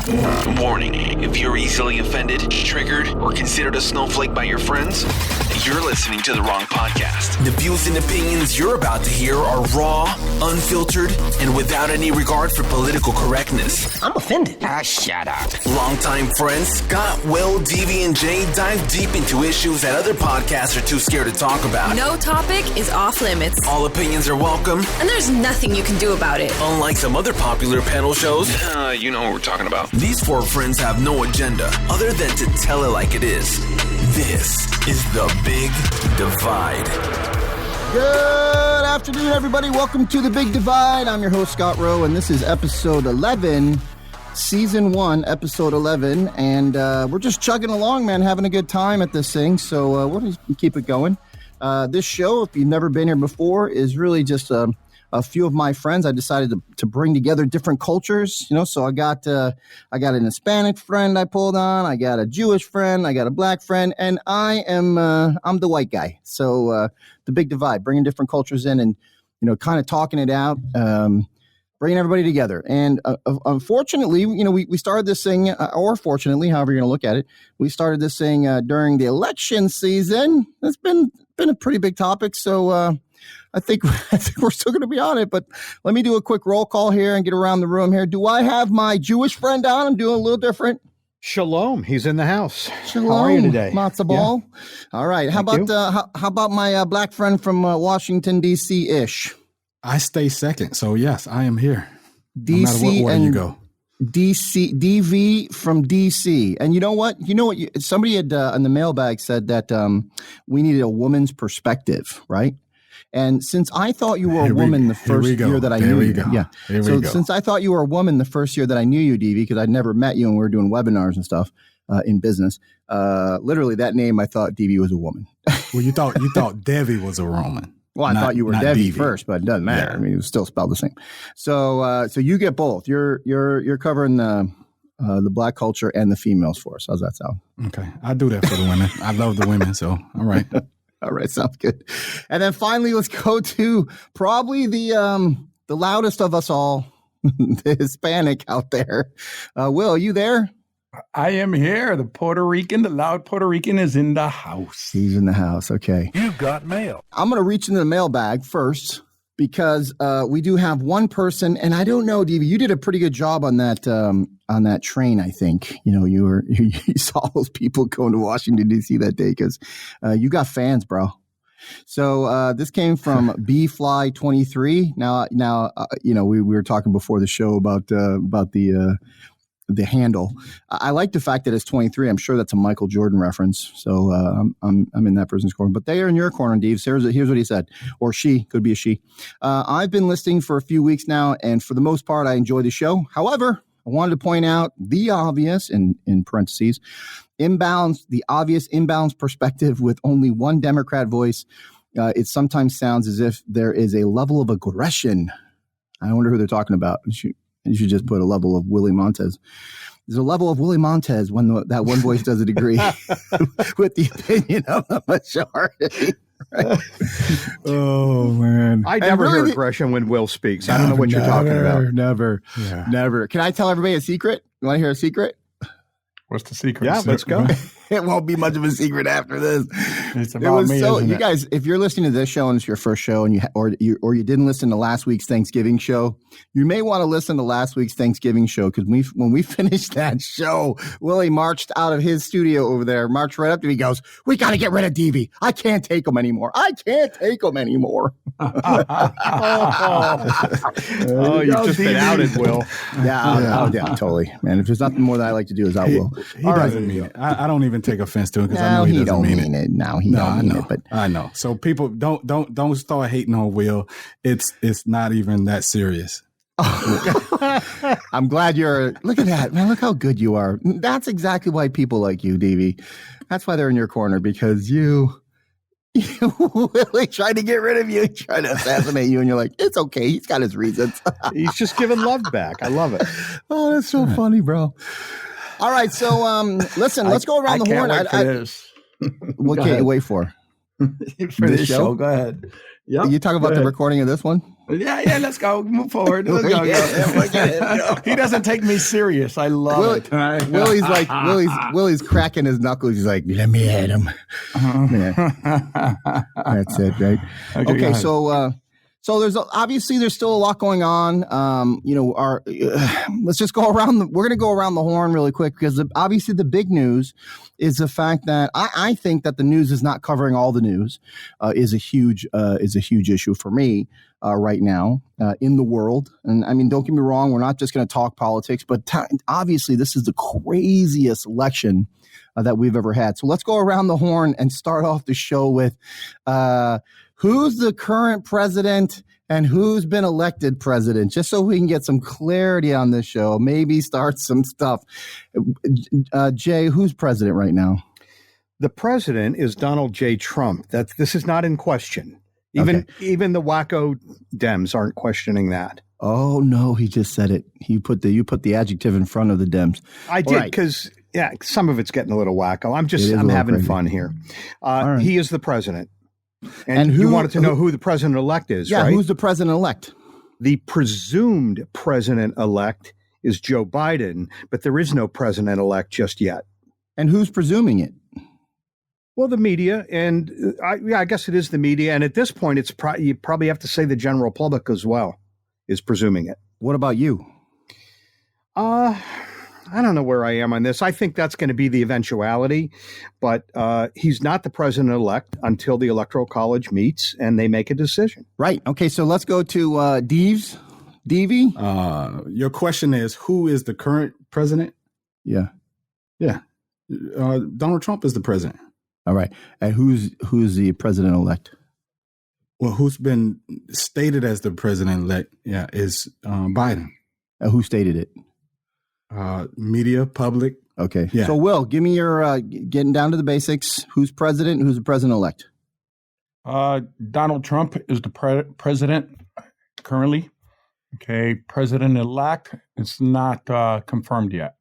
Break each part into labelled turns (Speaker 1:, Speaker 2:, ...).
Speaker 1: Warning, if you're easily offended, triggered, or considered a snowflake by your friends, you're listening to the wrong podcast. The views and opinions you're about to hear are raw, unfiltered, and without any regard for political correctness.
Speaker 2: I'm offended.
Speaker 1: Shut up. Longtime friends Scott, Will, DV, and Jay dive deep into issues that other podcasts are too scared to talk about.
Speaker 3: No topic is off limits.
Speaker 1: All opinions are welcome.
Speaker 3: And there's nothing you can do about it.
Speaker 1: Unlike some other popular panel shows, you know what we're talking about. These four friends have no agenda other than to tell it like it is. This is The Big Divide.
Speaker 4: Good afternoon, everybody. Welcome to The Big Divide. I'm your host, Scott Rowe, and this is episode 11, season 1, episode 11. And we're just chugging along, man, having a good time at this thing. So we'll just keep it going. This show, if you've never been here before, is really just a few of my friends. I decided to bring together different cultures, so I got an Hispanic friend I pulled on, I got a Jewish friend, I got a black friend, and I'm the white guy. So the Big Divide, bringing different cultures in and, kind of talking it out, bringing everybody together. And unfortunately, we started this thing, or fortunately, however you're going to look at it, we started this thing during the election season. It's been a pretty big topic. So, I think we're still going to be on it, but let me do a quick roll call here and get around the room here. Do I have my Jewish friend on? I'm doing a little different.
Speaker 5: Shalom. He's in the house.
Speaker 4: Shalom.
Speaker 5: How are you today?
Speaker 4: Matzo ball. Yeah. All right. How about my black friend from Washington, D.C.-ish?
Speaker 6: I stay second. So, yes, I am here.
Speaker 4: D.C.
Speaker 6: No matter what way you go.
Speaker 4: DC, DV from DC. And you know what? Somebody had in the mailbag said that we needed a woman's perspective, right? And since I thought you were a woman the first year that I knew you, since I thought you were a woman the first year that I knew you, DV, because I'd never met you and we were doing webinars and stuff in business. Literally, that name I thought DV was a woman.
Speaker 6: Well, you thought Devi was a Roman.
Speaker 4: Well, I thought you were Devi first, but it doesn't matter. Yeah. I mean, it was still spelled the same. So you get both. You're covering the black culture and the females for us. How's that sound?
Speaker 6: Okay, I do that for the women. I love the women. So all right.
Speaker 4: All right, sounds good. And then finally, let's go to probably the loudest of us all, the Hispanic out there. Will, are you there?
Speaker 7: I am here. The loud Puerto Rican is in the house.
Speaker 4: He's in the house. Okay.
Speaker 7: You've got mail.
Speaker 4: I'm going to reach into the mailbag first because we do have one person, and I don't know, DV, you did a pretty good job on that train, I think. You saw those people going to Washington, D.C. that day because you got fans, bro. So this came from BFly23. Now, we were talking before the show about the handle. I like the fact that it's 23. I'm sure that's a Michael Jordan reference. So I'm in that person's corner. But they are in your corner, Dave. So here's what he said. Or she. Could be a she. I've been listening for a few weeks now, and for the most part, I enjoy the show. However, I wanted to point out the obvious, in parentheses, the obvious imbalance perspective with only one Democrat voice. It sometimes sounds as if there is a level of aggression. I wonder who they're talking about. You should just put a level of Willie Montez. There's a level of Willie Montez when that one voice doesn't agree with the opinion of the majority. Right?
Speaker 5: Oh, man. I never hear aggression when Will speaks. I don't know what you're talking about.
Speaker 4: Never. Can I tell everybody a secret? You want to hear a secret?
Speaker 7: What's the secret?
Speaker 5: Yeah, let's go.
Speaker 4: It won't be much of a secret after this.
Speaker 7: It's about me, isn't
Speaker 4: you
Speaker 7: it?
Speaker 4: guys, if you're listening to this show and it's your first show, and you didn't listen to last week's Thanksgiving show, you may want to listen to last week's Thanksgiving show because when we finished that show, Willie marched out of his studio over there, marched right up to me, goes, "We got to get rid of DV. I can't take him anymore.
Speaker 5: Oh, you've just been outed, Will.
Speaker 4: Yeah, totally, man. If there's nothing more that I like to do is out Will.
Speaker 6: He doesn't mean it. I don't even take offense to it because I know he doesn't mean it.
Speaker 4: No, he don't mean it. But
Speaker 6: I know. So people don't start hating on Will. It's not even that serious.
Speaker 4: I'm glad look at that, man. Look how good you are. That's exactly why people like you, DV. That's why they're in your corner, because you Willie tried to get rid of you, tried to assassinate you, and you're like, it's okay. He's got his reasons.
Speaker 5: He's just giving love back. I love it.
Speaker 4: Oh, that's so funny, bro. All right, so listen, let's go around the horn.
Speaker 7: Wait for this.
Speaker 4: What can't you wait for?
Speaker 7: for this show. Go ahead.
Speaker 4: Yep. You talking about the recording of this one?
Speaker 7: Yeah. Let's go. Move forward. Let's go. He doesn't take me serious. I love it.
Speaker 4: Willie's cracking his knuckles. He's like, let me at him. That's it, right? Okay, so there's still a lot going on. Let's just go around. We're going to go around the horn really quick because obviously the big news is the fact that I think that the news is not covering all the news. Is a huge issue for me right now in the world. And I mean, don't get me wrong, we're not just going to talk politics, but obviously this is the craziest election that we've ever had. So let's go around the horn and start off the show with who's the current president and who's been elected president, just so we can get some clarity on this show, maybe start some stuff. Jay, who's president right now?
Speaker 5: The president is Donald J. Trump. This is not in question. Even the wacko Dems aren't questioning that.
Speaker 4: Oh no, he just said it. You put the adjective in front of the Dems.
Speaker 5: I did because some of it's getting a little wacko. I'm having
Speaker 4: crazy.
Speaker 5: Fun here.
Speaker 4: Right.
Speaker 5: He is the president. And you wanted to know who the president-elect is, right?
Speaker 4: Yeah, who's the president-elect?
Speaker 5: The presumed president-elect is Joe Biden, but there is no president-elect just yet.
Speaker 4: And who's presuming it?
Speaker 5: Well, the media, and I guess it is the media. And at this point, you probably have to say the general public as well is presuming it.
Speaker 4: What about you?
Speaker 5: I don't know where I am on this. I think that's going to be the eventuality, but he's not the president-elect until the Electoral College meets and they make a decision.
Speaker 4: Right. Okay, so let's go to Deeves. Deevy?
Speaker 6: Your question is, who is the current president?
Speaker 4: Yeah.
Speaker 6: Donald Trump is the president.
Speaker 4: All right. And who's the president-elect?
Speaker 6: Well, who's been stated as the president-elect is Biden.
Speaker 4: Who stated it?
Speaker 6: Media, public.
Speaker 4: Okay.
Speaker 6: Yeah.
Speaker 4: So, Will, give me your getting down to the basics. Who's president? Who's the president-elect?
Speaker 7: Donald Trump is the president currently. Okay. President-elect. It's not confirmed yet.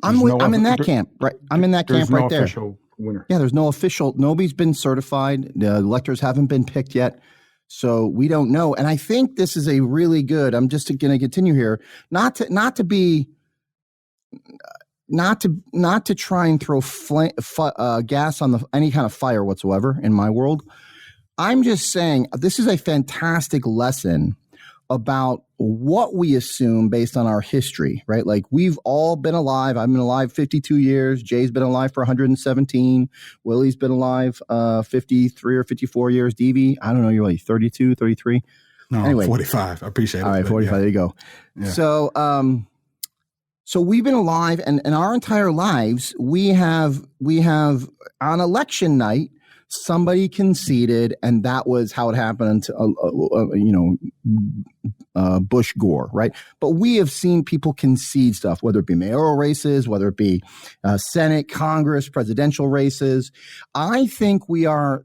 Speaker 4: I'm in that camp, right? I'm in that camp right there.
Speaker 7: There's no official winner.
Speaker 4: Yeah, there's no official. Nobody's been certified. The electors haven't been picked yet. So we don't know. And I think this is a really good, I'm just going to continue here, not to try and throw gas on any kind of fire whatsoever in my world. I'm just saying this is a fantastic lesson about what we assume based on our history, right? Like we've all been alive. I've been alive 52 years. Jay's been alive for 117. Willie's been alive 53 or 54 years. Deevy, I don't know, you're like 32, 33?
Speaker 6: No,
Speaker 4: anyway,
Speaker 6: 45. I appreciate it.
Speaker 4: All right, 45. Yeah. There you go. Yeah. So we've been alive, and in our entire lives, we have on election night, somebody conceded, and that was how it happened to, Bush Gore, right? But we have seen people concede stuff, whether it be mayoral races, whether it be Senate, Congress, presidential races. I think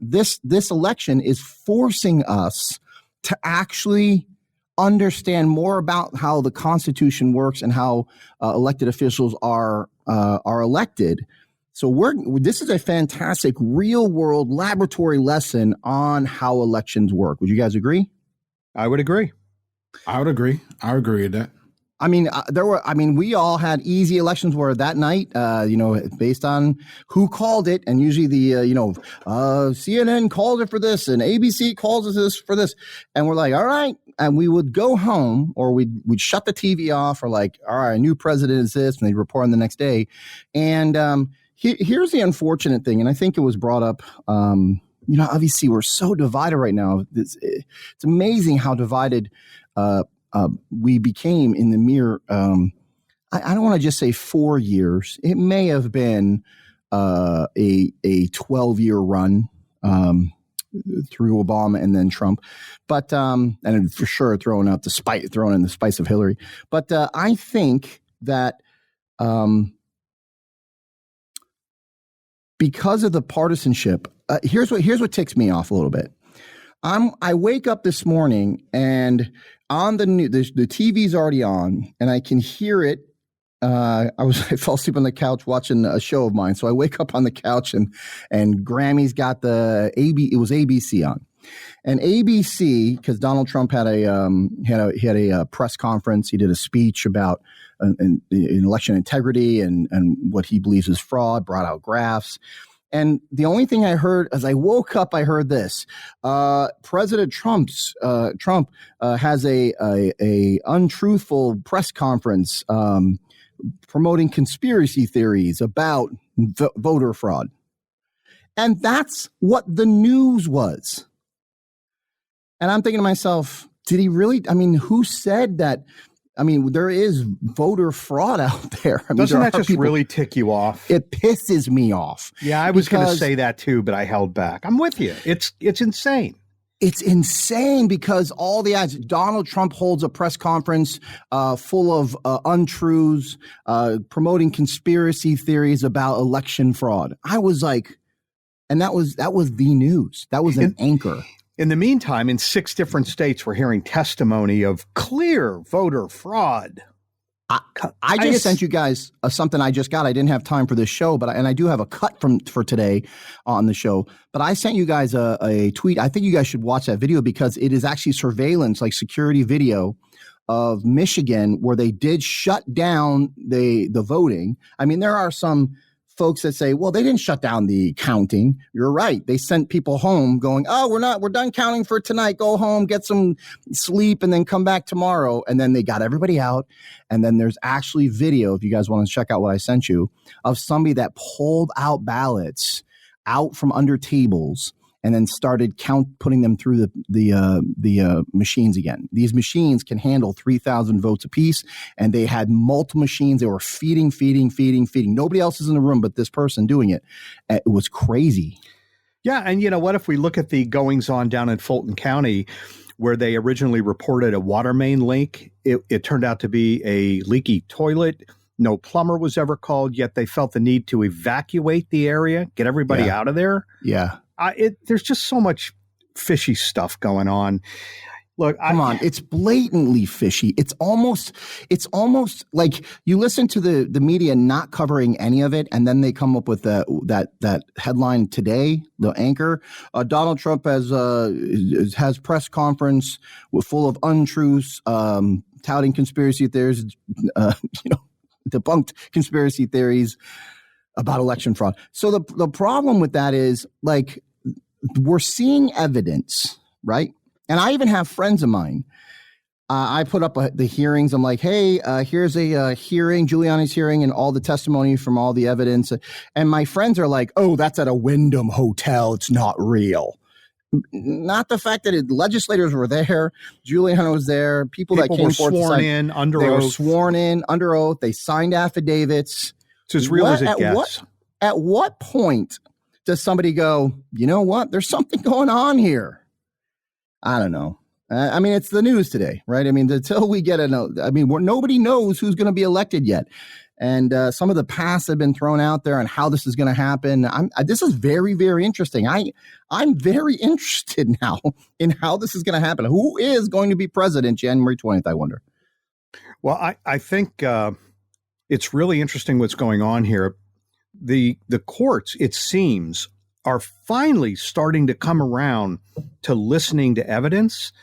Speaker 4: this election is forcing us to actually understand more about how the Constitution works and how elected officials are elected. So this is a fantastic real world laboratory lesson on how elections work. Would you guys agree?
Speaker 5: I would agree.
Speaker 6: I would agree. I agree with that.
Speaker 4: I mean, we all had easy elections where that night, based on who called it, and usually CNN called it for this and ABC calls it this for this. And we're like, all right. And we would go home or we'd shut the TV off or like, all right, a new president is this, and they'd report on the next day. And here's the unfortunate thing. And I think it was brought up, obviously we're so divided right now. It's amazing how divided we became in the mere, I don't want to just say 4 years. It may have been a 12-year run through Obama and then Trump, but and for sure throwing in the spice of Hillary. But I think that because of the partisanship, here's what ticks me off a little bit. I wake up this morning and on the TV's already on, and I can hear it I fell asleep on the couch watching a show of mine. So I wake up on the couch and Grammy's got it was ABC on. And ABC, because Donald Trump had a press conference. He did a speech about an election integrity and what he believes is fraud, brought out graphs. And the only thing I heard as I woke up, I heard this: President Trump has a untruthful press conference promoting conspiracy theories about voter fraud, and that's what the news was. And I'm thinking to myself, did he really? I mean, who said that? I mean, there is voter fraud out there. I mean,
Speaker 5: doesn't that just really tick you off?
Speaker 4: It pisses me off.
Speaker 5: Yeah, I was going to say that too, but I held back. I'm with you. It's insane.
Speaker 4: It's insane because all the ads. Donald Trump holds a press conference full of untruths, promoting conspiracy theories about election fraud. I was like, and that was the news. That was an anchor.
Speaker 5: In the meantime, in 6 different states, we're hearing testimony of clear voter fraud.
Speaker 4: I just sent you guys something I just got. I didn't have time for this show, but I do have a cut for today on the show. But I sent you guys a tweet. I think you guys should watch that video because it is actually surveillance, like security video of Michigan, where they did shut down the voting. I mean, there are some folks that say, well, they didn't shut down the counting. You're right. They sent people home going, oh, we're done counting for tonight. Go home, get some sleep, and then come back tomorrow. And then they got everybody out. And then there's actually video, if you guys want to check out what I sent you, of somebody that pulled out ballots out from under tables and then started putting them through the machines again. These machines can handle 3,000 votes apiece, and they had multiple machines. They were feeding. Nobody else is in the room but this person doing it. It was crazy.
Speaker 5: Yeah, and you know what? If we look at the goings-on down in Fulton County, where they originally reported a water main leak, it turned out to be a leaky toilet. No plumber was ever called, yet they felt the need to evacuate the area, get everybody out of there.
Speaker 4: Yeah.
Speaker 5: There's just so much fishy stuff going on. Look,
Speaker 4: come on, it's blatantly fishy. It's almost like you listen to the media not covering any of it, and then they come up with that headline today. The anchor, Donald Trump has press conference full of untruths, touting conspiracy theories, debunked conspiracy theories about election fraud. So the problem with that is, like, we're seeing evidence, right? And I even have friends of mine. I put up the hearings. I'm like, hey, here's a hearing, Giuliani's hearing, and all the testimony from all the evidence. And my friends are like, oh, that's at a Wyndham hotel. It's not real. Not the fact that legislators were there. Giuliani was there. People that came forward
Speaker 5: sworn in under oath.
Speaker 4: They were sworn in under oath. They signed affidavits.
Speaker 5: It's as real as it gets.
Speaker 4: At what point does somebody go, you know what? There's something going on I don't know. I mean, it's the news today, right? I mean, until we get nobody knows who's going to be elected yet. And some of the paths have been thrown out there on how this is going to happen. This is very, very interesting. I'm very interested now in how this is going to happen. Who is going to be president January 20th, I wonder?
Speaker 5: Well, I think it's really interesting what's going on here. The courts, it seems, are finally starting to come around to listening to evidence,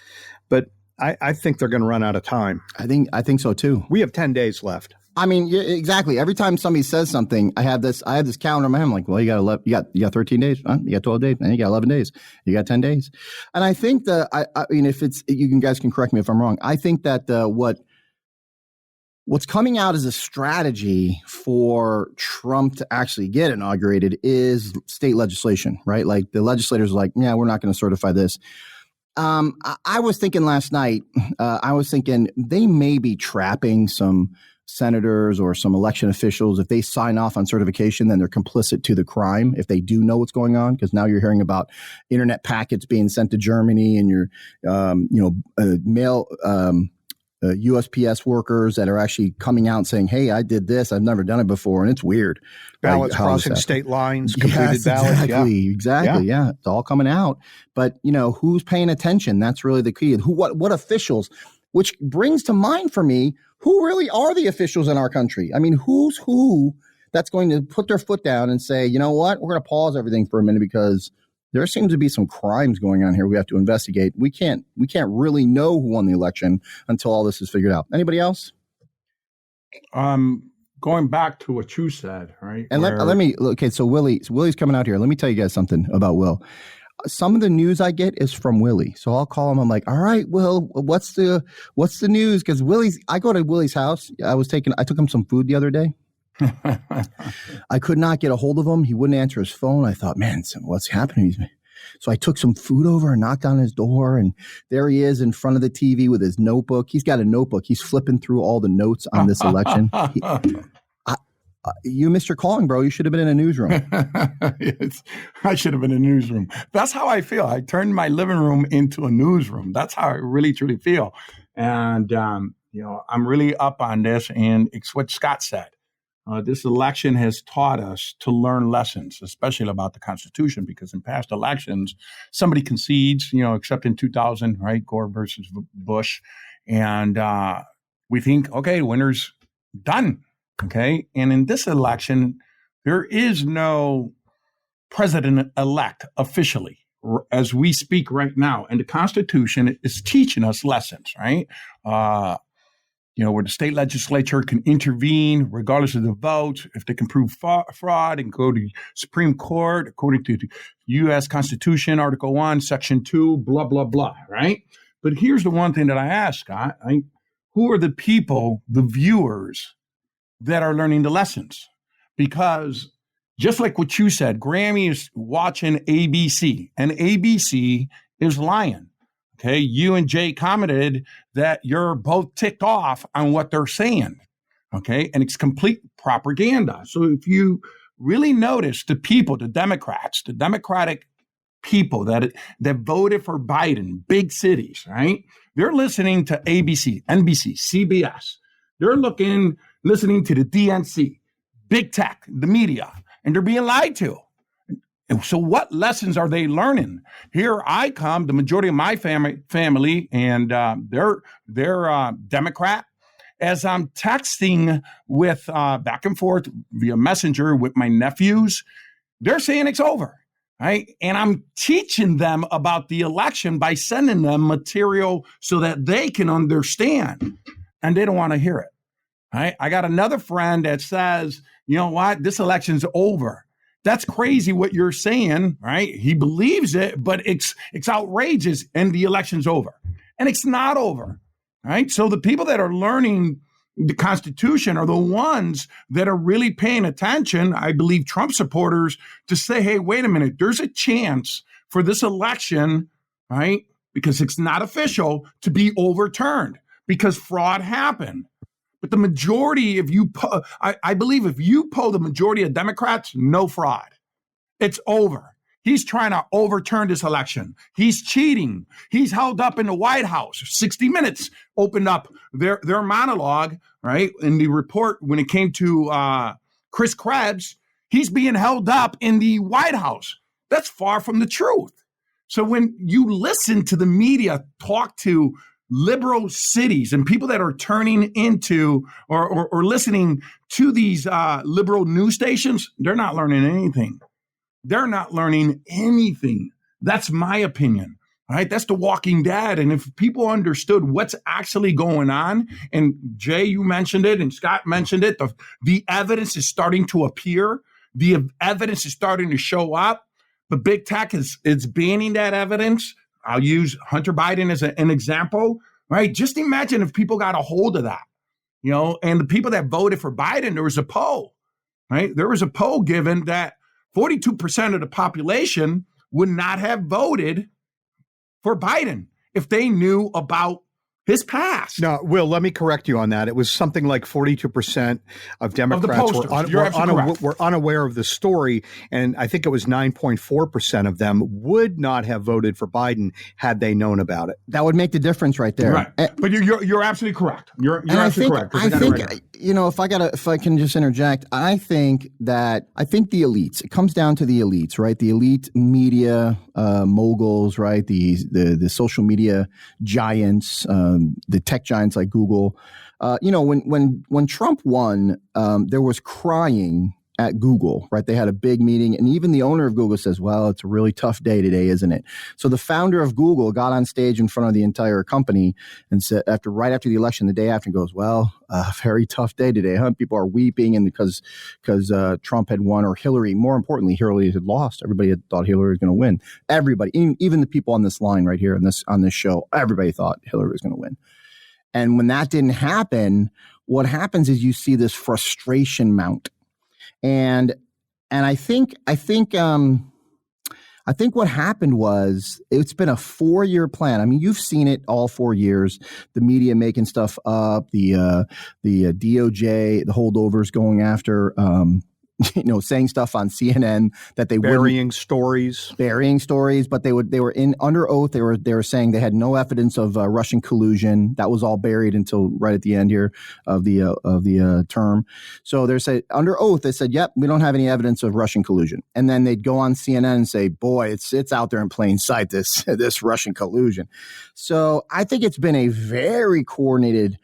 Speaker 5: but I think they're going to run out of time.
Speaker 4: I think so too.
Speaker 5: We have 10 days left.
Speaker 4: I mean, exactly. Every time somebody says something, I have this calendar in my hand. I'm like, well, you got 13 days, huh? You got 12 days, and you got 11 days, you got 10 days. And I think that I mean, if it's, you guys can correct me if I'm wrong. I think that what's coming out as a strategy for Trump to actually get inaugurated is state legislation, right? Like the legislators are like, yeah, we're not going to certify this. I was thinking last night, they may be trapping some senators or some election officials. If they sign off on certification, then they're complicit to the crime if they do know what's going on. Because now you're hearing about internet packets being sent to Germany and your, mail USPS workers that are actually coming out and saying, hey, I did this. I've never done it before. And it's weird.
Speaker 5: Ballots crossing state lines, completed ballots.
Speaker 4: Exactly. Yeah. It's all coming out. But, who's paying attention? That's really the key. What officials? which brings to mind for me, who really are the officials in our country? I mean, who's who that's going to put their foot down and say, you know what, we're going to pause everything for a minute because there seems to be some crimes going on here we have to investigate. We can't really know who won the election until all this is figured out. Anybody else?
Speaker 7: Going back to what you said, right?
Speaker 4: And let me, okay, so Willie's coming out here. Let me tell you guys something about Will. Some of the news I get is from Willie. So I'll call him. I'm like, all right, Will, what's the news? Because I go to Willie's house. I took him some food the other day. I could not get a hold of him. He wouldn't answer his phone. I thought, man, what's happening? So I took some food over and knocked on his door, and there he is in front of the TV with his notebook. He's got a notebook. He's flipping through all the notes on this election. You missed your calling, bro. You should have been in a newsroom.
Speaker 7: Yes, I should have been in a newsroom. That's how I feel. I turned my living room into a newsroom. That's how I really, truly feel. And, I'm really up on this. And it's what Scott said. This election has taught us to learn lessons, especially about the Constitution, because in past elections, somebody concedes, except in 2000, right, Gore versus Bush. And we think, okay, winner's done. Okay. And in this election, there is no president-elect officially as we speak right now. And the Constitution is teaching us lessons, right? Where the state legislature can intervene regardless of the votes, if they can prove fraud and go to Supreme Court, according to the U.S. Constitution, Article 1, Section 2, blah, blah, blah, right? But here's the one thing that I ask, Scott. Who are the people, the viewers, that are learning the lessons? Because just like what you said, Grammy is watching ABC, and ABC is lying. Okay, you and Jay commented that you're both ticked off on what they're saying. Okay, and it's complete propaganda. So if you really notice the people, the Democrats, the Democratic people that voted for Biden, big cities, right? They're listening to ABC, NBC, CBS. They're listening to the DNC, big tech, the media, and they're being lied to. And so what lessons are they learning? Here I come, the majority of my family, and they're Democrat. As I'm texting with back and forth via Messenger with my nephews, they're saying it's over, right? And I'm teaching them about the election by sending them material so that they can understand, and they don't want to hear it. Right? I got another friend that says, you know what, this election's over. That's crazy what you're saying, right? He believes it, but it's outrageous, and the election's over. And it's not over, right? So the people that are learning the Constitution are the ones that are really paying attention, I believe Trump supporters, to say, hey, wait a minute, there's a chance for this election, right? Because it's not official, to be overturned because fraud happened. But the majority, I believe if you poll the majority of Democrats, no fraud. It's over. He's trying to overturn this election. He's cheating. He's held up in the White House. 60 Minutes opened up their monologue, right? In the report, when it came to Chris Krebs, he's being held up in the White House. That's far from the truth. So when you listen to the media talk to liberal cities and people that are turning into or listening to these liberal news stations, they're not learning anything. They're not learning anything. That's my opinion. All right. That's The Walking Dead. And if people understood what's actually going on, and Jay, you mentioned it, and Scott mentioned it, the evidence is starting to appear. The evidence is starting to show up. But big tech is banning that evidence. I'll use Hunter Biden as an example, right? Just imagine if people got a hold of that, and the people that voted for Biden, there was a poll, right? There was a poll given that 42% of the population would not have voted for Biden if they knew about his past.
Speaker 5: No, Will, let me correct you on that. It was something like 42% of Democrats were unaware of the story, and I think it was 9.4% of them would not have voted for Biden had they known about it.
Speaker 4: That would make the difference right there.
Speaker 7: Right. But you're absolutely correct. You're absolutely correct.
Speaker 4: I think if I can just interject, I think the elites, it comes down to the elites, right? The elite media, moguls, right? The social media giants, the tech giants like Google. When Trump won, there was crying at Google, right? They had a big meeting, and even the owner of Google says, well, it's a really tough day today, isn't it? So the founder of Google got on stage in front of the entire company and said, right after the election, the day after, and goes, well, a very tough day today, huh? People are weeping, and because Trump had won, or Hillary, more importantly, Hillary had lost. Everybody had thought Hillary was going to win. Everybody, even the people on this line right here on this show, everybody thought Hillary was going to win. And when that didn't happen, what happens is you see this frustration mount. And I think what happened was it's been a 4-year plan. I mean, you've seen it all 4 years. The media making stuff up, the DOJ, the holdovers going after, saying stuff on CNN that they
Speaker 5: burying stories,
Speaker 4: but they were in under oath. They were saying they had no evidence of Russian collusion. That was all buried until right at the end here of the term. So they said under oath, they said, "Yep, we don't have any evidence of Russian collusion." And then they'd go on CNN and say, "Boy, it's out there in plain sight, this Russian collusion." So I think it's been a very coordinated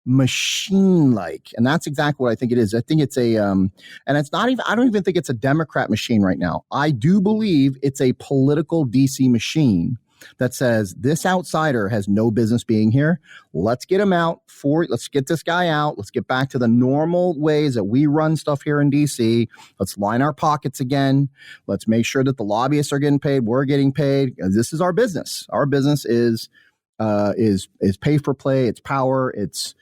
Speaker 4: machine-like, and that's exactly what I think it is. I think it's and it's not even, I don't even think it's a Democrat machine right now. I do believe it's a political DC machine that says this outsider has no business being here. Let's get him out let's get this guy out. Let's get back to the normal ways that we run stuff here in DC. Let's line our pockets again. Let's make sure that the lobbyists are getting paid. We're getting paid. This is our business. Our business is pay for play. It's power. It's,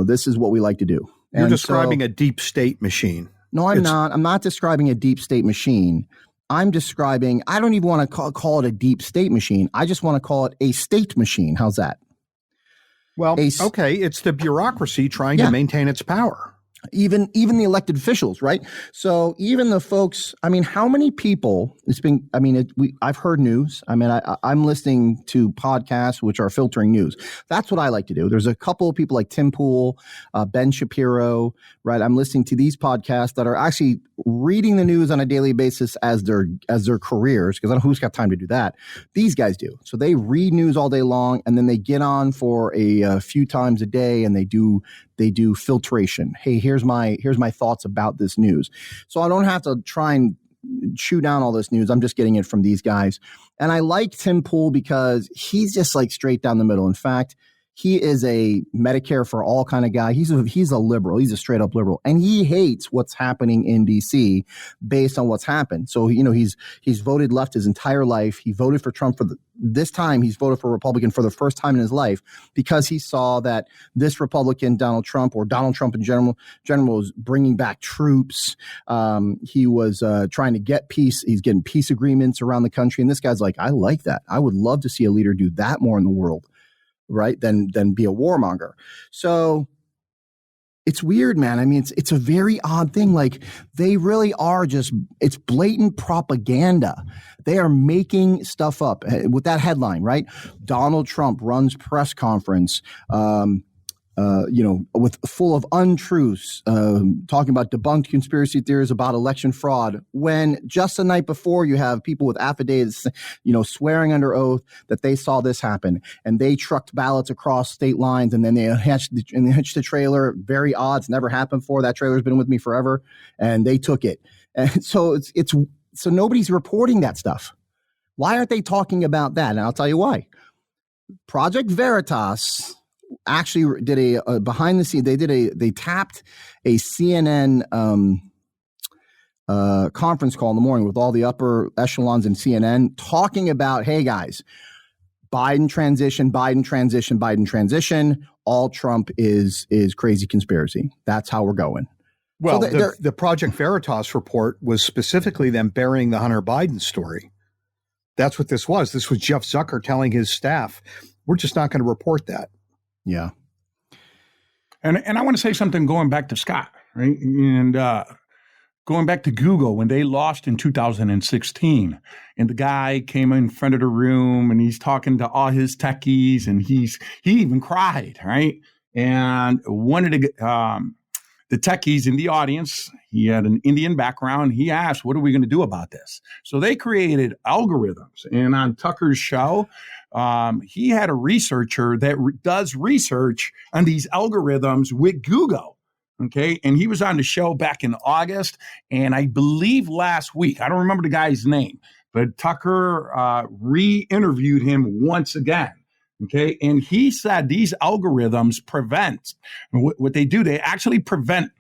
Speaker 4: this is what we like to do.
Speaker 5: You're describing a deep state machine.
Speaker 4: No, I'm not. I'm not describing a deep state machine. I'm describing, I don't even want to call it a deep state machine. I just want to call it a state machine. How's that?
Speaker 5: Well, okay. It's the bureaucracy trying to maintain its power.
Speaker 4: Even the elected officials, right? So even the folks, I mean, how many people, I've heard news. I mean, I'm listening to podcasts which are filtering news. That's what I like to do. There's a couple of people like Tim Pool, Ben Shapiro, right? I'm listening to these podcasts that are actually reading the news on a daily basis as their careers, because I don't know who's got time to do that. These guys do. So they read news all day long, and then they get on for a few times a day, and they do filtration. Hey, here's my thoughts about this news. So I don't have to try and chew down all this news. I'm just getting it from these guys. And I like Tim Pool because he's just like straight down the middle. In fact, he is a Medicare for all kind of guy. He's a liberal. He's a straight up liberal, and he hates what's happening in DC based on what's happened. So he's voted left his entire life. He voted for Trump this time. He's voted for Republican for the first time in his life because he saw that this Republican Donald Trump, or Donald Trump in general was bringing back troops. He was trying to get peace. He's getting peace agreements around the country, and this guy's like, I like that. I would love to see a leader do that more in the world. Right, than be a warmonger. So it's weird, man. I mean, it's a very odd thing. Like, they really are it's blatant propaganda. They are making stuff up with that headline, right? Donald Trump runs press conference, with full of untruths, talking about debunked conspiracy theories about election fraud, when just the night before you have people with affidavits, swearing under oath that they saw this happen, and they trucked ballots across state lines, and then they hitched the trailer. Very odd. It's never happened before. That trailer's been with me forever, and they took it. And so so nobody's reporting that stuff. Why aren't they talking about that? And I'll tell you why. Project Veritas actually did a behind the scenes. They tapped a CNN conference call in the morning with all the upper echelons in CNN talking about, hey guys, Biden transition. All Trump is crazy conspiracy. That's how we're going.
Speaker 5: Well, so the Project Veritas report was specifically them burying the Hunter Biden story. That's what this was. This was Jeff Zucker telling his staff, we're just not going to report that.
Speaker 4: Yeah.
Speaker 7: And I want to say something going back to Scott, right? And going back to Google when they lost in 2016, and the guy came in front of the room and he's talking to all his techies, and he even cried, right? And one of the techies in the audience, He had an Indian background. He asked, what are we going to do about this? So they created algorithms. And on Tucker's show, he had a researcher that does research on these algorithms with Google. Okay. And he was on the show back in August. And I believe last week, I don't remember the guy's name, but Tucker re-interviewed him once again. Okay. And he said these algorithms prevent, what they do, they actually prevent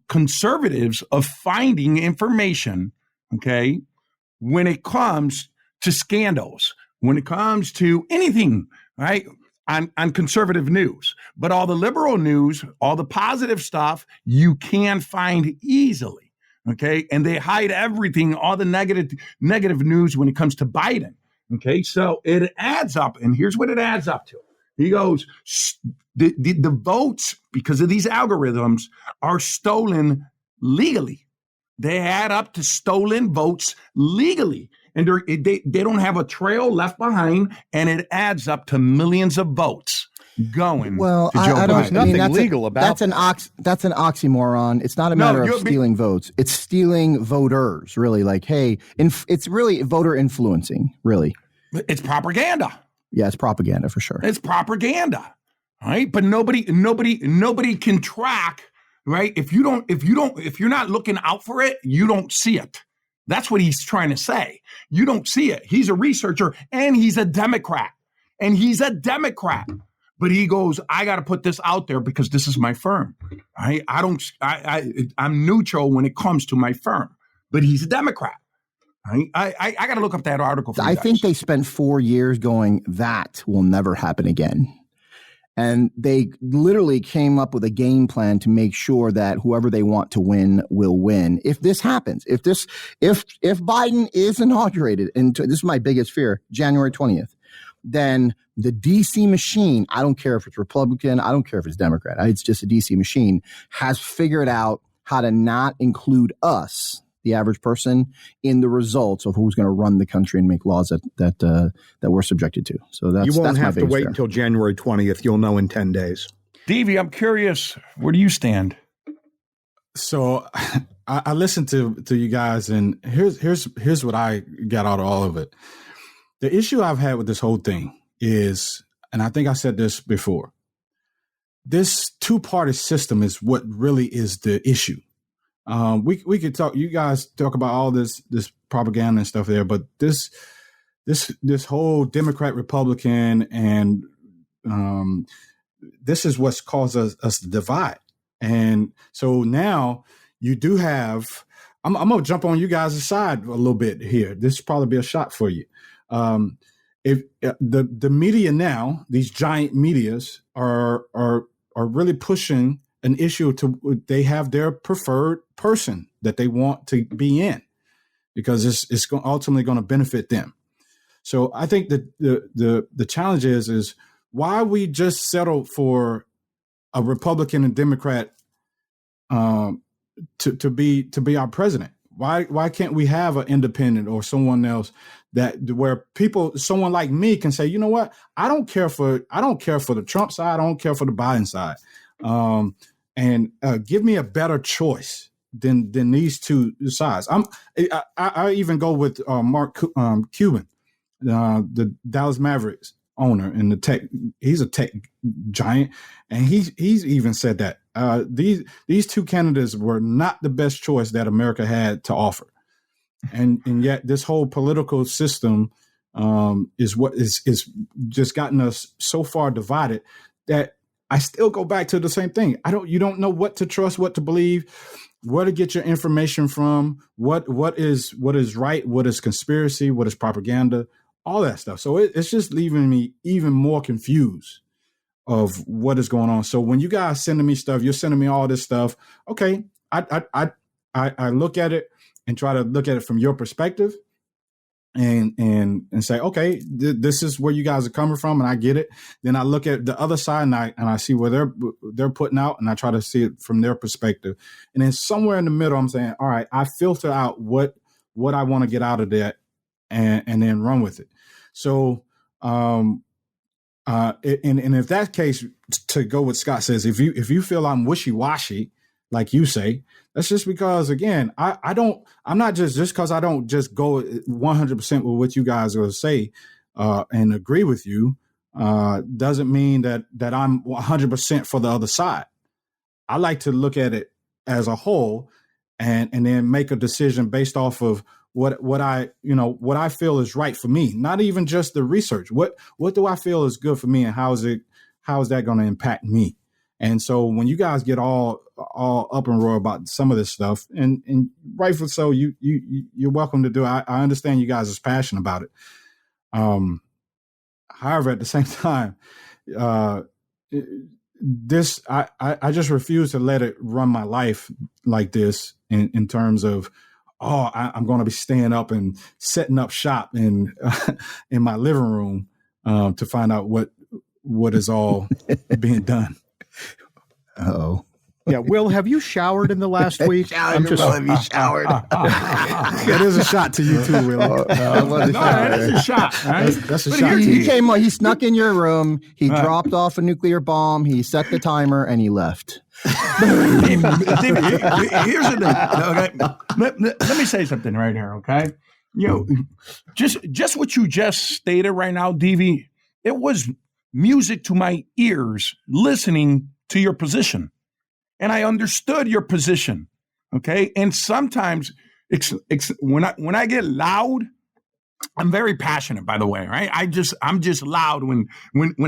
Speaker 7: conservatives of finding information, okay, when it comes to scandals, when it comes to anything, right, on conservative news. But all the liberal news, all the positive stuff, you can find easily, okay? And they hide everything, all the negative news when it comes to Biden, okay? So it adds up, and here's what it adds up to. He goes, the votes, because of these algorithms, are stolen legally. They add up to stolen votes legally. And they don't have a trail left behind, and it adds up to millions of votes going to Joe Biden.
Speaker 5: There's nothing legal about
Speaker 4: that. That's an oxymoron. It's not a matter of stealing votes. It's stealing voters, really. Like, hey, it's really voter influencing, really.
Speaker 7: It's propaganda.
Speaker 4: Yeah, it's propaganda for sure.
Speaker 7: It's propaganda, right? But nobody can track, right? If you're not looking out for it, you don't see it. That's what he's trying to say. You don't see it. He's a researcher and he's a Democrat. But he goes, I got to put this out there because this is my firm. I'm neutral when it comes to my firm. But he's a Democrat. I got to look up that article for you guys.
Speaker 4: Think they spent 4 years going, that will never happen again. And they literally came up with a game plan to make sure that whoever they want to win will win. If this happens, if Biden is inaugurated, and this is my biggest fear, January 20th, then the DC machine, I don't care if it's Republican, I don't care if it's Democrat, it's just a DC machine, has figured out how to not include us, the average person, in the results of who's going to run the country and make laws that we're subjected to. So you won't
Speaker 5: have to wait until January 20th. You'll know in 10 days.
Speaker 7: Davey, I'm curious, where do you stand?
Speaker 6: So I listened to you guys, and here's what I got out of all of it. The issue I've had with this whole thing is, and I think I said this before, this two-party system is what really is the issue. We could talk. You guys talk about all this propaganda and stuff there, but this whole Democrat Republican and this is what's caused us to divide. And so now you do have. I'm gonna jump on you guys' side a little bit here. This will probably be a shot for you. If the media now, these giant medias are really pushing an issue to, they have their preferred person that they want to be in because it's ultimately going to benefit them. So I think that the challenge is why we just settle for a Republican and Democrat to be our president. Why can't we have an independent or someone else where someone like me can say, you know what, I don't care for the Trump side, I don't care for the Biden side. And give me a better choice than these two sides. I even go with Mark Cuban, the Dallas Mavericks owner and the tech. He's a tech giant, and he's even said that these two candidates were not the best choice that America had to offer, and yet this whole political system is what is just gotten us so far divided that I still go back to the same thing. You don't know what to trust, what to believe, where to get your information from, what is right, what is conspiracy, what is propaganda, all that stuff. So it's just leaving me even more confused of what is going on. So when you guys sending me stuff, you're sending me all this stuff. Okay, I look at it and try to look at it from your perspective. And say, okay, this is where you guys are coming from, and I get it. Then I look at the other side, and I see where they're putting out, and I try to see it from their perspective. And then somewhere in the middle, I'm saying, all right, I filter out what I want to get out of that, and then run with it. So, and if that case, to go with Scott says, if you feel I'm wishy-washy, like you say. That's just because, again, I'm not just because I don't just go 100% with what you guys are going to say and agree with you, doesn't mean that I'm 100% for the other side. I like to look at it as a whole and then make a decision based off of what I feel is right for me, not even just the research. What do I feel is good for me, and how is that going to impact me? And so when you guys get all up and roar about some of this stuff, and rightfully so, you're welcome to do it. I understand you guys is passionate about it. However, at the same time, I just refuse to let it run my life like this in terms of, I'm going to be staying up and setting up shop in my living room to find out what is all being done.
Speaker 4: Uh-oh.
Speaker 5: Yeah, Will, have you showered in the last week?
Speaker 4: Have you showered?
Speaker 6: That is a shot to you too, Will.
Speaker 7: That is a shot. Right?
Speaker 6: That's a shot.
Speaker 4: He came on. He snuck in your room. He dropped off a nuclear bomb. He set the timer and he left.
Speaker 7: Here's the thing. Okay? Let me say something right here. Okay, just what you just stated right now, DV. It was music to my ears listening to your position. And I understood your position, okay? And sometimes when I get loud, I'm very passionate, by the way, right? I'm just loud when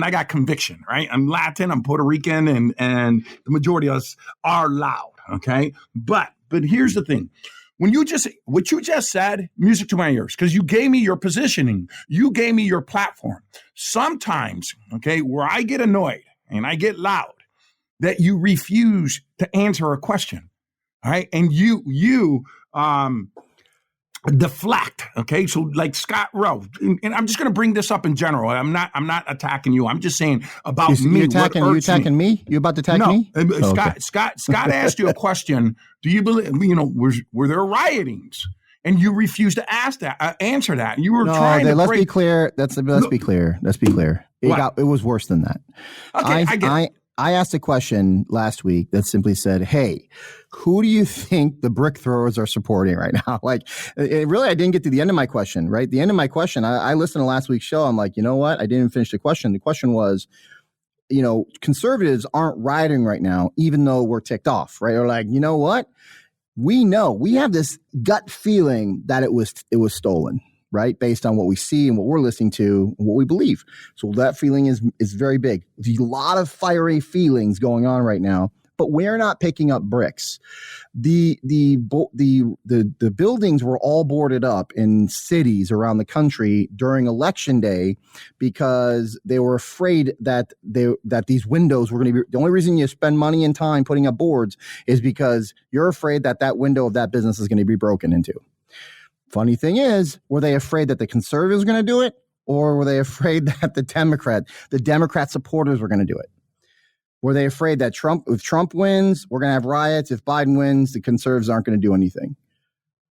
Speaker 7: I got conviction, right? I'm Latin, I'm Puerto Rican, and the majority of us are loud, okay? But here's the thing. What you just said, music to my ears, because you gave me your positioning, you gave me your platform. Sometimes, okay, where I get annoyed and I get loud, that you refuse to answer a question, all right? And you deflect, okay? So like Scott Rowe, and I'm just going to bring this up in general. I'm not attacking you. I'm just saying about me.
Speaker 4: You attacking me? You about to attack me?
Speaker 7: Scott asked you a question. Do you believe, were there riotings? And you refused to answer that. You were trying to
Speaker 4: let's be clear. Let's be clear. It was worse than that.
Speaker 7: Okay,
Speaker 4: I asked a question last week that simply said, hey, who do you think the brick throwers are supporting right now? Like, I didn't get to the end of my question, right? The end of my question, I listened to last week's show. I'm like, you know what? I didn't finish the question. The question was, conservatives aren't rioting right now, even though we're ticked off, right? Or like, you know what? We have this gut feeling that it was stolen, right? Based on what we see and what we're listening to and what we believe. So that feeling is very big. There's a lot of fiery feelings going on right now, but we're not picking up bricks. The buildings were all boarded up in cities around the country during election day because they were afraid that these windows were going to be, the only reason you spend money and time putting up boards is because you're afraid that window of that business is going to be broken into. Funny thing is, were they afraid that the conservatives were going to do it, or were they afraid that the Democrat supporters were going to do it? Were they afraid that if Trump wins, we're going to have riots? If Biden wins, the conservatives aren't going to do anything,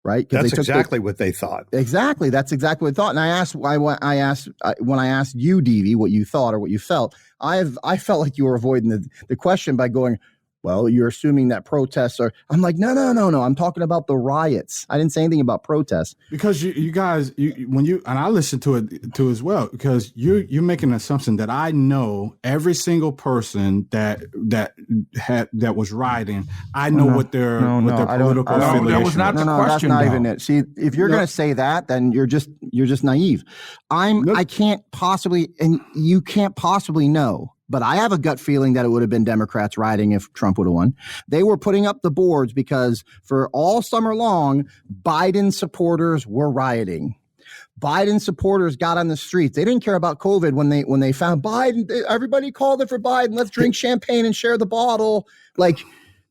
Speaker 4: right?
Speaker 5: That's exactly what they thought.
Speaker 4: Exactly, that's exactly what they thought. And I asked when I asked you, DV, what you thought or what you felt. I felt like you were avoiding the question by going, well, you're assuming that protests are. I'm like, no. I'm talking about the riots. I didn't say anything about protests.
Speaker 6: Because you guys, and I listened to it too as well, because you're making an assumption that I know every single person that was rioting. I know what their political affiliation.
Speaker 7: That was not the question.
Speaker 4: That's not even it. See, if you're going to say that, then you're just naive. I can't possibly, and you can't possibly know. But I have a gut feeling that it would have been Democrats rioting if Trump would have won. They were putting up the boards because for all summer long, Biden supporters were rioting. Biden supporters got on the streets. They didn't care about COVID when they found Biden. Everybody called it for Biden. Let's drink champagne and share the bottle.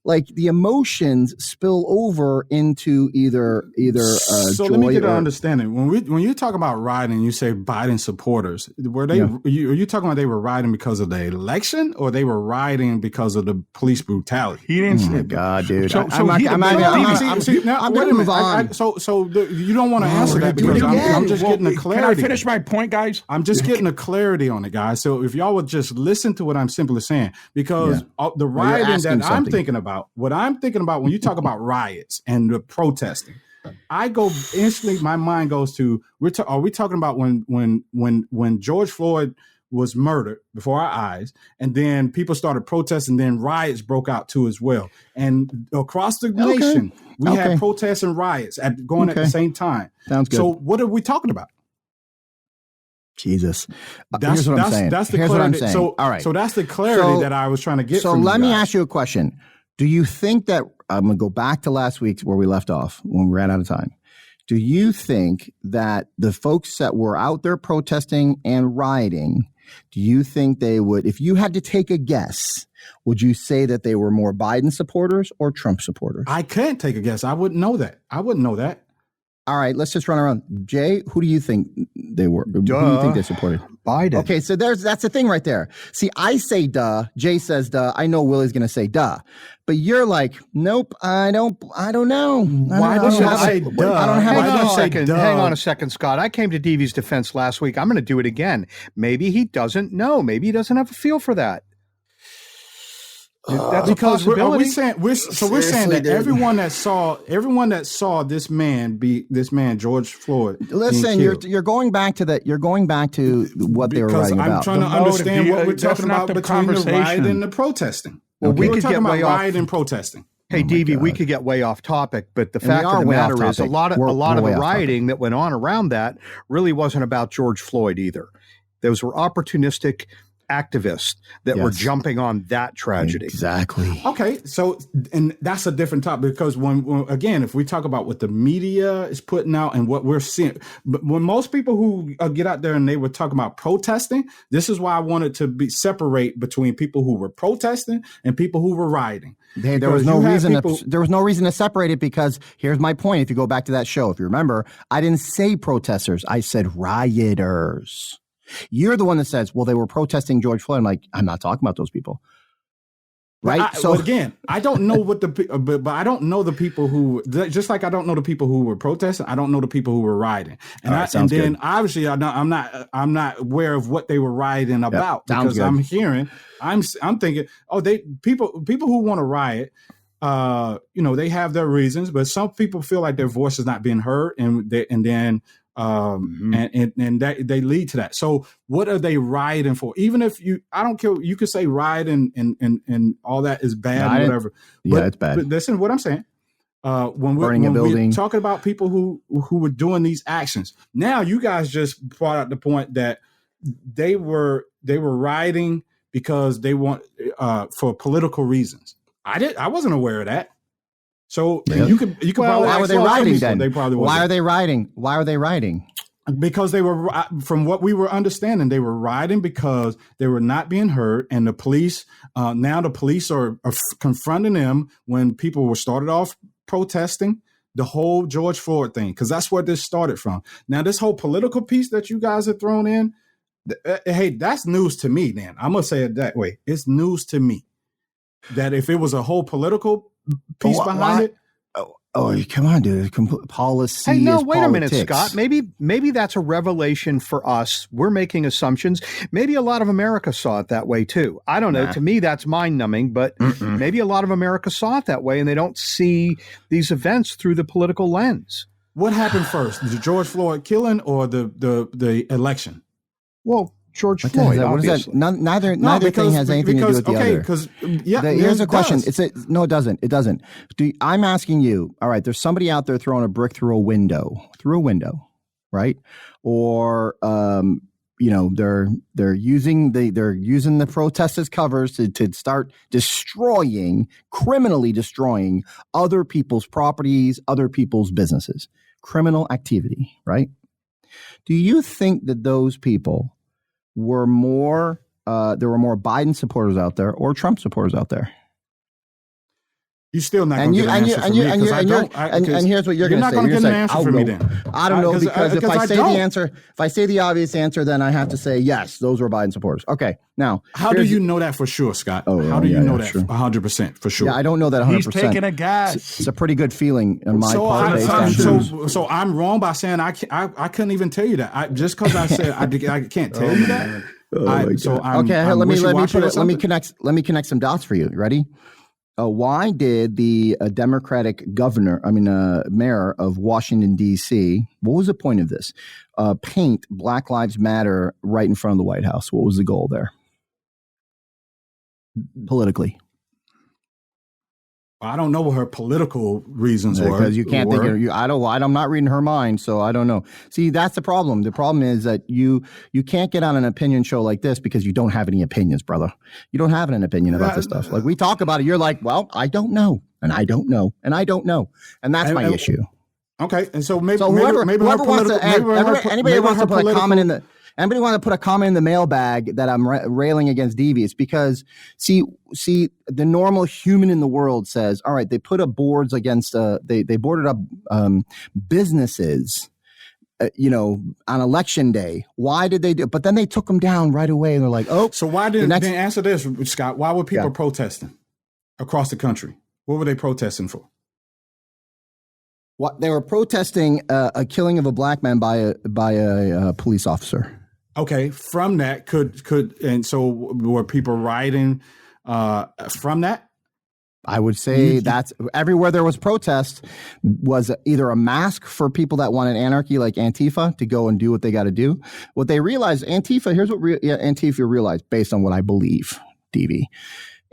Speaker 4: Like the emotions spill over into either
Speaker 6: so
Speaker 4: joy.
Speaker 6: Let me get an understanding. When you talk about rioting, you say Biden supporters. Were they? Are you talking about they were rioting because of the election, or they were rioting because of the police brutality?
Speaker 7: He didn't.
Speaker 4: Oh my God, dude!
Speaker 6: I'm going to move on. So you don't want to answer that because I'm just getting a clarity.
Speaker 7: Can I finish my point, guys?
Speaker 6: I'm just getting a clarity on it, guys. So if y'all would just listen to what I'm simply saying, because the rioting that I'm thinking about about when you talk about riots and the protesting, I go instantly. My mind goes to are we talking about when George Floyd was murdered before our eyes, and then people started protesting, then riots broke out too as well, and across the nation we had protests and riots going at the same time.
Speaker 4: Sounds good.
Speaker 6: So what are we talking about?
Speaker 4: Jesus, here's what I'm saying.
Speaker 6: That's the
Speaker 4: here's
Speaker 6: clarity.
Speaker 4: What I'm saying.
Speaker 6: So,
Speaker 4: all right.
Speaker 6: So that's the clarity that I was trying to get.
Speaker 4: So
Speaker 6: from
Speaker 4: let
Speaker 6: you
Speaker 4: me
Speaker 6: guys.
Speaker 4: ask you a question. Do you think that I'm going to go back to last week where we left off when we ran out of time? Do you think that the folks that were out there protesting and rioting, do you think they would, if you had to take a guess, would you say that they were more Biden supporters or Trump supporters?
Speaker 6: I can't take a guess. I wouldn't know that.
Speaker 4: All right, let's just run around. Jay, who do you think they were? Who do you think they supported?
Speaker 5: Biden.
Speaker 4: Okay, so that's the thing right there. See, I say duh. Jay says duh. I know Willie's going to say duh, but you're like, nope. I don't know.
Speaker 6: Why don't you say duh?
Speaker 4: I don't have.
Speaker 5: Hang on a second, Scott. I came to Deevy's defense last week. I'm going to do it again. Maybe he doesn't know. Maybe he doesn't have a feel for that. That's
Speaker 6: because
Speaker 5: we're
Speaker 6: saying that everyone that saw this man George Floyd.
Speaker 4: Listen, you're going back to that. You're going back to what they were writing about.
Speaker 6: I'm trying to understand what we're talking about between the riot and the protesting.
Speaker 5: Well, we could
Speaker 6: talking
Speaker 5: get
Speaker 6: about
Speaker 5: way
Speaker 6: riot
Speaker 5: off.
Speaker 6: and protesting.
Speaker 5: Hey, Deevy, we could get way off topic, but the fact of the matter is, a lot of the rioting that went on around that really wasn't about George Floyd either. Those were opportunistic activists that were jumping on that tragedy.
Speaker 4: Exactly.
Speaker 6: Okay, so and that's a different topic because when again, if we talk about what the media is putting out and what we're seeing, but when most people who get out there and they were talking about protesting, this is why I wanted to separate between people who were protesting and people who were rioting.
Speaker 4: Hey, there was no reason to separate it because here's my point. If you go back to that show, if you remember, I didn't say protesters. I said rioters. You're the one that says, well, they were protesting George Floyd. I'm like, I'm not talking about those people. Right.
Speaker 6: So again, I don't know but I don't know the people who, just like I don't know the people who were protesting. I don't know the people who were rioting. And obviously I'm not aware of what they were rioting about because I'm thinking, people who want to riot, they have their reasons, but some people feel like their voice is not being heard and then that they lead to that. So what are they rioting for? Even if I don't care, you could say riot and all that is bad or whatever.
Speaker 4: It's bad.
Speaker 6: But listen, what I'm saying, when we're talking about people who were doing these actions, now you guys just brought out the point that they were rioting because they want for political reasons. I wasn't aware of that. So you could probably
Speaker 4: why were they rioting then?
Speaker 6: Why
Speaker 4: are they rioting? Why are they rioting?
Speaker 6: Because they were, from what we were understanding, they were rioting because they were not being heard, and the police are confronting them when people were started off protesting the whole George Floyd thing, because that's where this started from. Now, this whole political piece that you guys have thrown in, hey, that's news to me. Then I'm gonna say it that way. It's news to me that if it was a whole political piece behind it.
Speaker 4: Oh, come on, dude. Policy.
Speaker 5: Hey, no, wait
Speaker 4: politics.
Speaker 5: A minute, Scott. Maybe that's a revelation for us. We're making assumptions. Maybe a lot of America saw it that way too. I don't know. To me, that's mind-numbing, but maybe a lot of America saw it that way, and they don't see these events through the political lens.
Speaker 6: What happened first, the George Floyd killing or the election?
Speaker 5: Well, George Floyd.
Speaker 4: What is that? Neither thing has anything to do with the other. Here's a question. No, it doesn't. It doesn't. I'm asking you. All right, there's somebody out there throwing a brick through a window, right? Or they're using the protest as covers to start criminally destroying other people's properties, other people's businesses, criminal activity, right? Do you think that those people were there were more Biden supporters out there or Trump supporters out there?
Speaker 6: You're still not going to get an answer from me.
Speaker 4: And here's what you're going to say.
Speaker 6: You're not going to get an answer from me then.
Speaker 4: I don't know because if I say the obvious answer, then I have to say, yes, those were Biden supporters. Okay, now.
Speaker 6: How do you know that for sure, Scott? How do you know that 100% for sure?
Speaker 4: Yeah, I don't know that 100%.
Speaker 7: He's taking a guess.
Speaker 4: It's a pretty good feeling on my part.
Speaker 6: So I'm wrong by saying I couldn't even tell you that. Just because I said I can't tell you that.
Speaker 4: Let me connect some dots for you. Ready? Why did the Democratic mayor of Washington, D.C., what was the point of this? Paint Black Lives Matter right in front of the White House. What was the goal there? Politically.
Speaker 6: I don't know what her political reasons were.
Speaker 4: Because you can't think of you. I'm not reading her mind, so I don't know. See, that's the problem. The problem is that you can't get on an opinion show like this because you don't have any opinions, brother. You don't have an opinion about this stuff. Like we talk about it, you're like, well, I don't know, and I don't know, and I don't know, and that's my issue.
Speaker 6: Okay, and so maybe
Speaker 4: whoever
Speaker 6: wants
Speaker 4: to add, anybody wants to put a comment in the. Anybody want to put a comment in the mailbag that I'm railing against Devious? Because see, the normal human in the world says, all right, they put up boards against, they boarded up businesses, on election day. Why did they do? But then they took them down right away, and they're like, oh.
Speaker 6: So why didn't they answer this, Scott? Why were people protesting across the country? What were they protesting for?
Speaker 4: What they were protesting a killing of a black man by a police officer.
Speaker 6: Okay, from that and so were people rioting from that?
Speaker 4: I would say that's everywhere there was protest was either a mask for people that wanted anarchy, like Antifa, to go and do what they got to do. What they realized, Antifa, here's what Antifa realized based on what I believe, DV.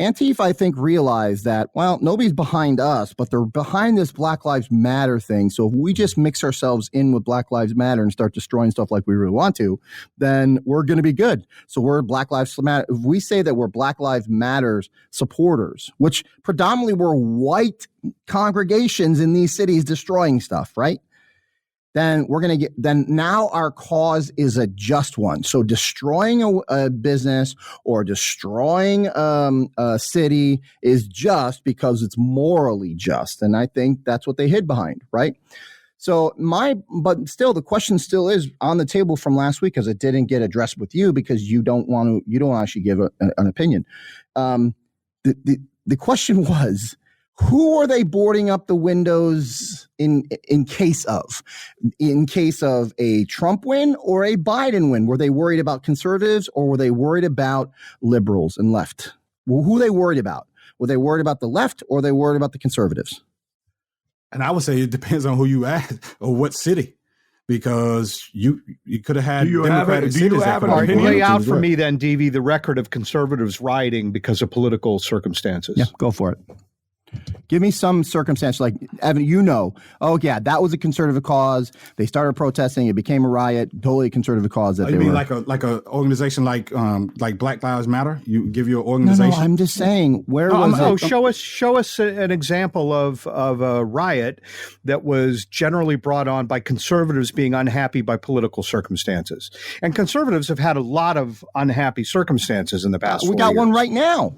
Speaker 4: Antifa, I think, realized that, well, nobody's behind us, but they're behind this Black Lives Matter thing. So if we just mix ourselves in with Black Lives Matter and start destroying stuff like we really want to, then we're going to be good. So we're Black Lives Matter. If we say that we're Black Lives Matter supporters, which predominantly were white congregations in these cities destroying stuff, right? Then then now our cause is a just one. So destroying a business or destroying a city is just because it's morally just. And I think that's what they hid behind, right? So but still, the question still is on the table from last week because it didn't get addressed with you because you don't actually give an opinion. The question was, who are they boarding up the windows in case of? In case of a Trump win or a Biden win? Were they worried about conservatives or were they worried about liberals and left? Well, who are they worried about? Were they worried about the left or were they worried about the conservatives?
Speaker 6: And I would say it depends on who you ask or what city. Because you could have had Democratic cities.
Speaker 5: Lay out for me then, DV, the record of conservatives rioting because of political circumstances.
Speaker 4: Yeah, go for it. Give me some circumstance, like Evan, oh yeah, that was a conservative cause. They started protesting, it became a riot, totally a conservative cause. That
Speaker 6: like a organization like Black Lives Matter? You give your organization?
Speaker 4: No, I'm just saying,
Speaker 5: show us an example of a riot that was generally brought on by conservatives being unhappy by political circumstances. And conservatives have had a lot of unhappy circumstances in the past.
Speaker 4: We got one right now.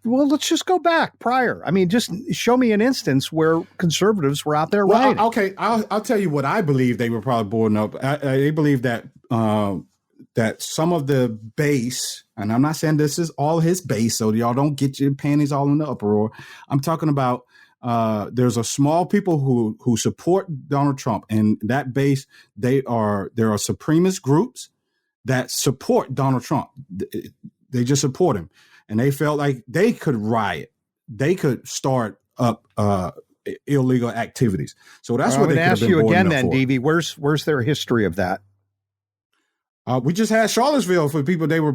Speaker 5: Well, let's just go back prior. I mean, just show me an instance where conservatives were out there rioting.
Speaker 6: Okay, I'll tell you what I believe they were probably boarding up. They believe that that some of the base, and I'm not saying this is all his base, so y'all don't get your panties all in the uproar. I'm talking about there's a small people who support Donald Trump, and that base there are supremacist groups that support Donald Trump. They just support him. And they felt like they could riot. They could start up illegal activities. So that's what they could have been boarding up for.
Speaker 5: I'm going to ask you again then, DV, where's their history of that?
Speaker 6: We just had Charlottesville for people. They were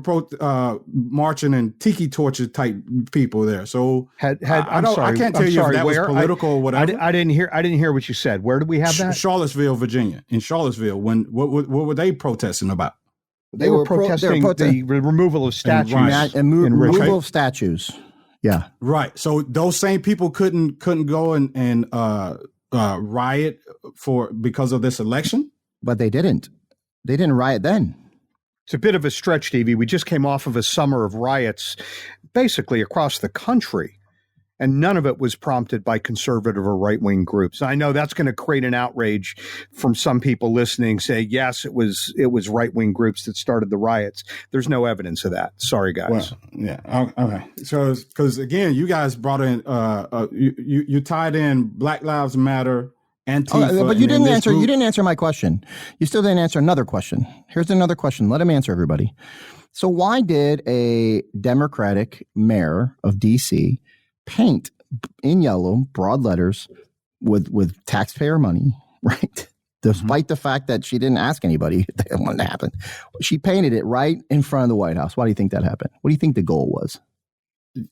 Speaker 6: marching and tiki torture type people there. So I can't tell you if that was political or whatever.
Speaker 5: I didn't hear what you said. Where did we have that?
Speaker 6: Charlottesville, Virginia. In Charlottesville, what were they protesting about?
Speaker 5: They were protesting the removal of statues.
Speaker 4: Removal of statues. Yeah.
Speaker 6: Right. So those same people couldn't go and riot because of this election?
Speaker 4: But they didn't. They didn't riot then.
Speaker 5: It's a bit of a stretch, DV. We just came off of a summer of riots basically across the country. And none of it was prompted by conservative or right-wing groups. I know that's going to create an outrage from some people listening, say, yes, it was right-wing groups that started the riots. There's no evidence of that. Sorry, guys.
Speaker 6: Well, yeah. Okay. So, because again, you guys brought in, you tied in Black Lives Matter, Antifa.
Speaker 4: But you didn't answer. You didn't answer my question. You still didn't answer another question. Here's another question. Let him answer, everybody. So why did a Democratic mayor of D.C. paint in yellow, broad letters, with taxpayer money, right? Despite the fact that she didn't ask anybody if that wanted to happen. She painted it right in front of the White House. Why do you think that happened? What do you think the goal was?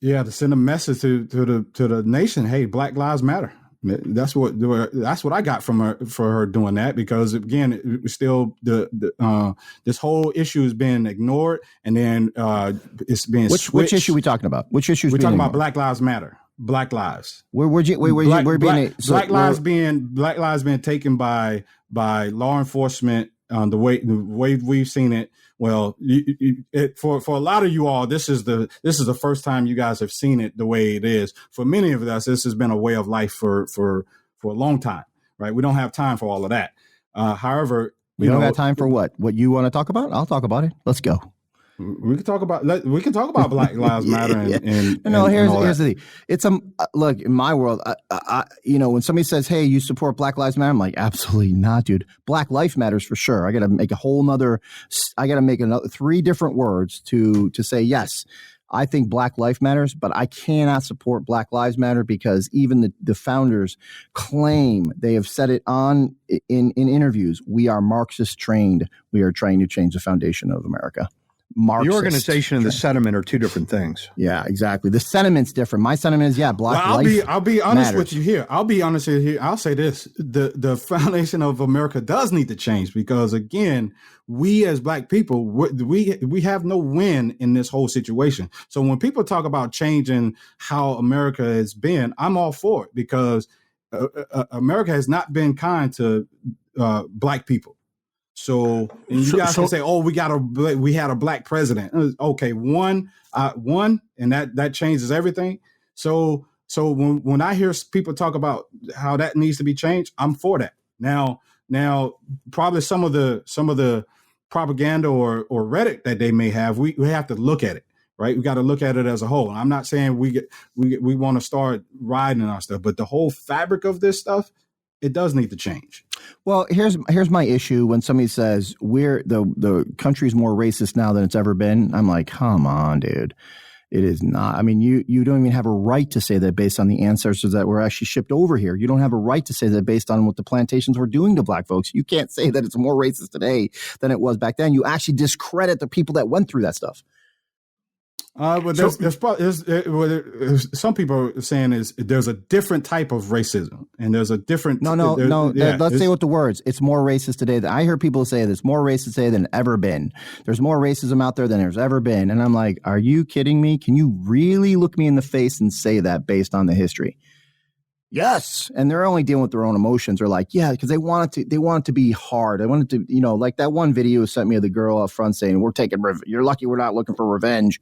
Speaker 6: Yeah, to send a message to the nation. Hey, Black Lives Matter. That's what I got from her for her doing that, because again, it was still this whole issue has been ignored, and then it's being switched.
Speaker 4: Which issue are we talking about? Which issue?
Speaker 6: We're talking about Black Lives Matter. Black lives.
Speaker 4: Black lives
Speaker 6: being taken by law enforcement. The way we've seen it. Well, for a lot of you all, this is the first time you guys have seen it the way it is. For many of us, this has been a way of life for a long time, right? We don't have time for all of that. However,
Speaker 4: we don't have time for what you want to talk about. I'll talk about it. Let's go.
Speaker 6: We can talk about Black Lives Matter and
Speaker 4: here's the thing. It's look, in my world, I when somebody says, "Hey, you support Black Lives Matter," I'm like, absolutely not, dude. Black life matters for sure. I got to make another 3 different words to say yes. I think Black life matters, but I cannot support Black Lives Matter because even the founders claim, they have said it in interviews, we are Marxist trained. We are trying to change the foundation of America. Marxist.
Speaker 5: The organization and the sentiment are two different things.
Speaker 4: Yeah, exactly. The sentiment's different. My sentiment is, Black life
Speaker 6: I'll be honest
Speaker 4: matters.
Speaker 6: with you here. I'll be honest with you here. I'll say this. The foundation of America does need to change because, again, we as Black people, we have no win in this whole situation. So when people talk about changing how America has been, I'm all for it because America has not been kind to Black people. So and you guys can say, "Oh, we had a Black president." Okay, one, and that changes everything. So when I hear people talk about how that needs to be changed, I'm for that. Now, probably some of the propaganda or rhetoric that they may have, we have to look at it, right? We got to look at it as a whole. And I'm not saying we want to start riding our stuff, but the whole fabric of this stuff, it does need to change.
Speaker 4: Well, here's my issue when somebody says we're the country's more racist now than it's ever been. I'm like, come on, dude. It is not. I mean, you don't even have a right to say that based on the ancestors that were actually shipped over here. You don't have a right to say that based on what the plantations were doing to Black folks. You can't say that it's more racist today than it was back then. You actually discredit the people that went through that stuff.
Speaker 6: But some people are saying there's a different type of racism, and there's a different.
Speaker 4: No. Let's say with the words. It's more racist today. I hear people say there's more racist today than ever been. There's more racism out there than there's ever been, and I'm like, are you kidding me? Can you really look me in the face and say that based on the history? Yes, and they're only dealing with their own emotions. They're like, yeah, because they want it to be hard. I wanted to, like that one video sent me of the girl up front saying, "You're lucky we're not looking for revenge."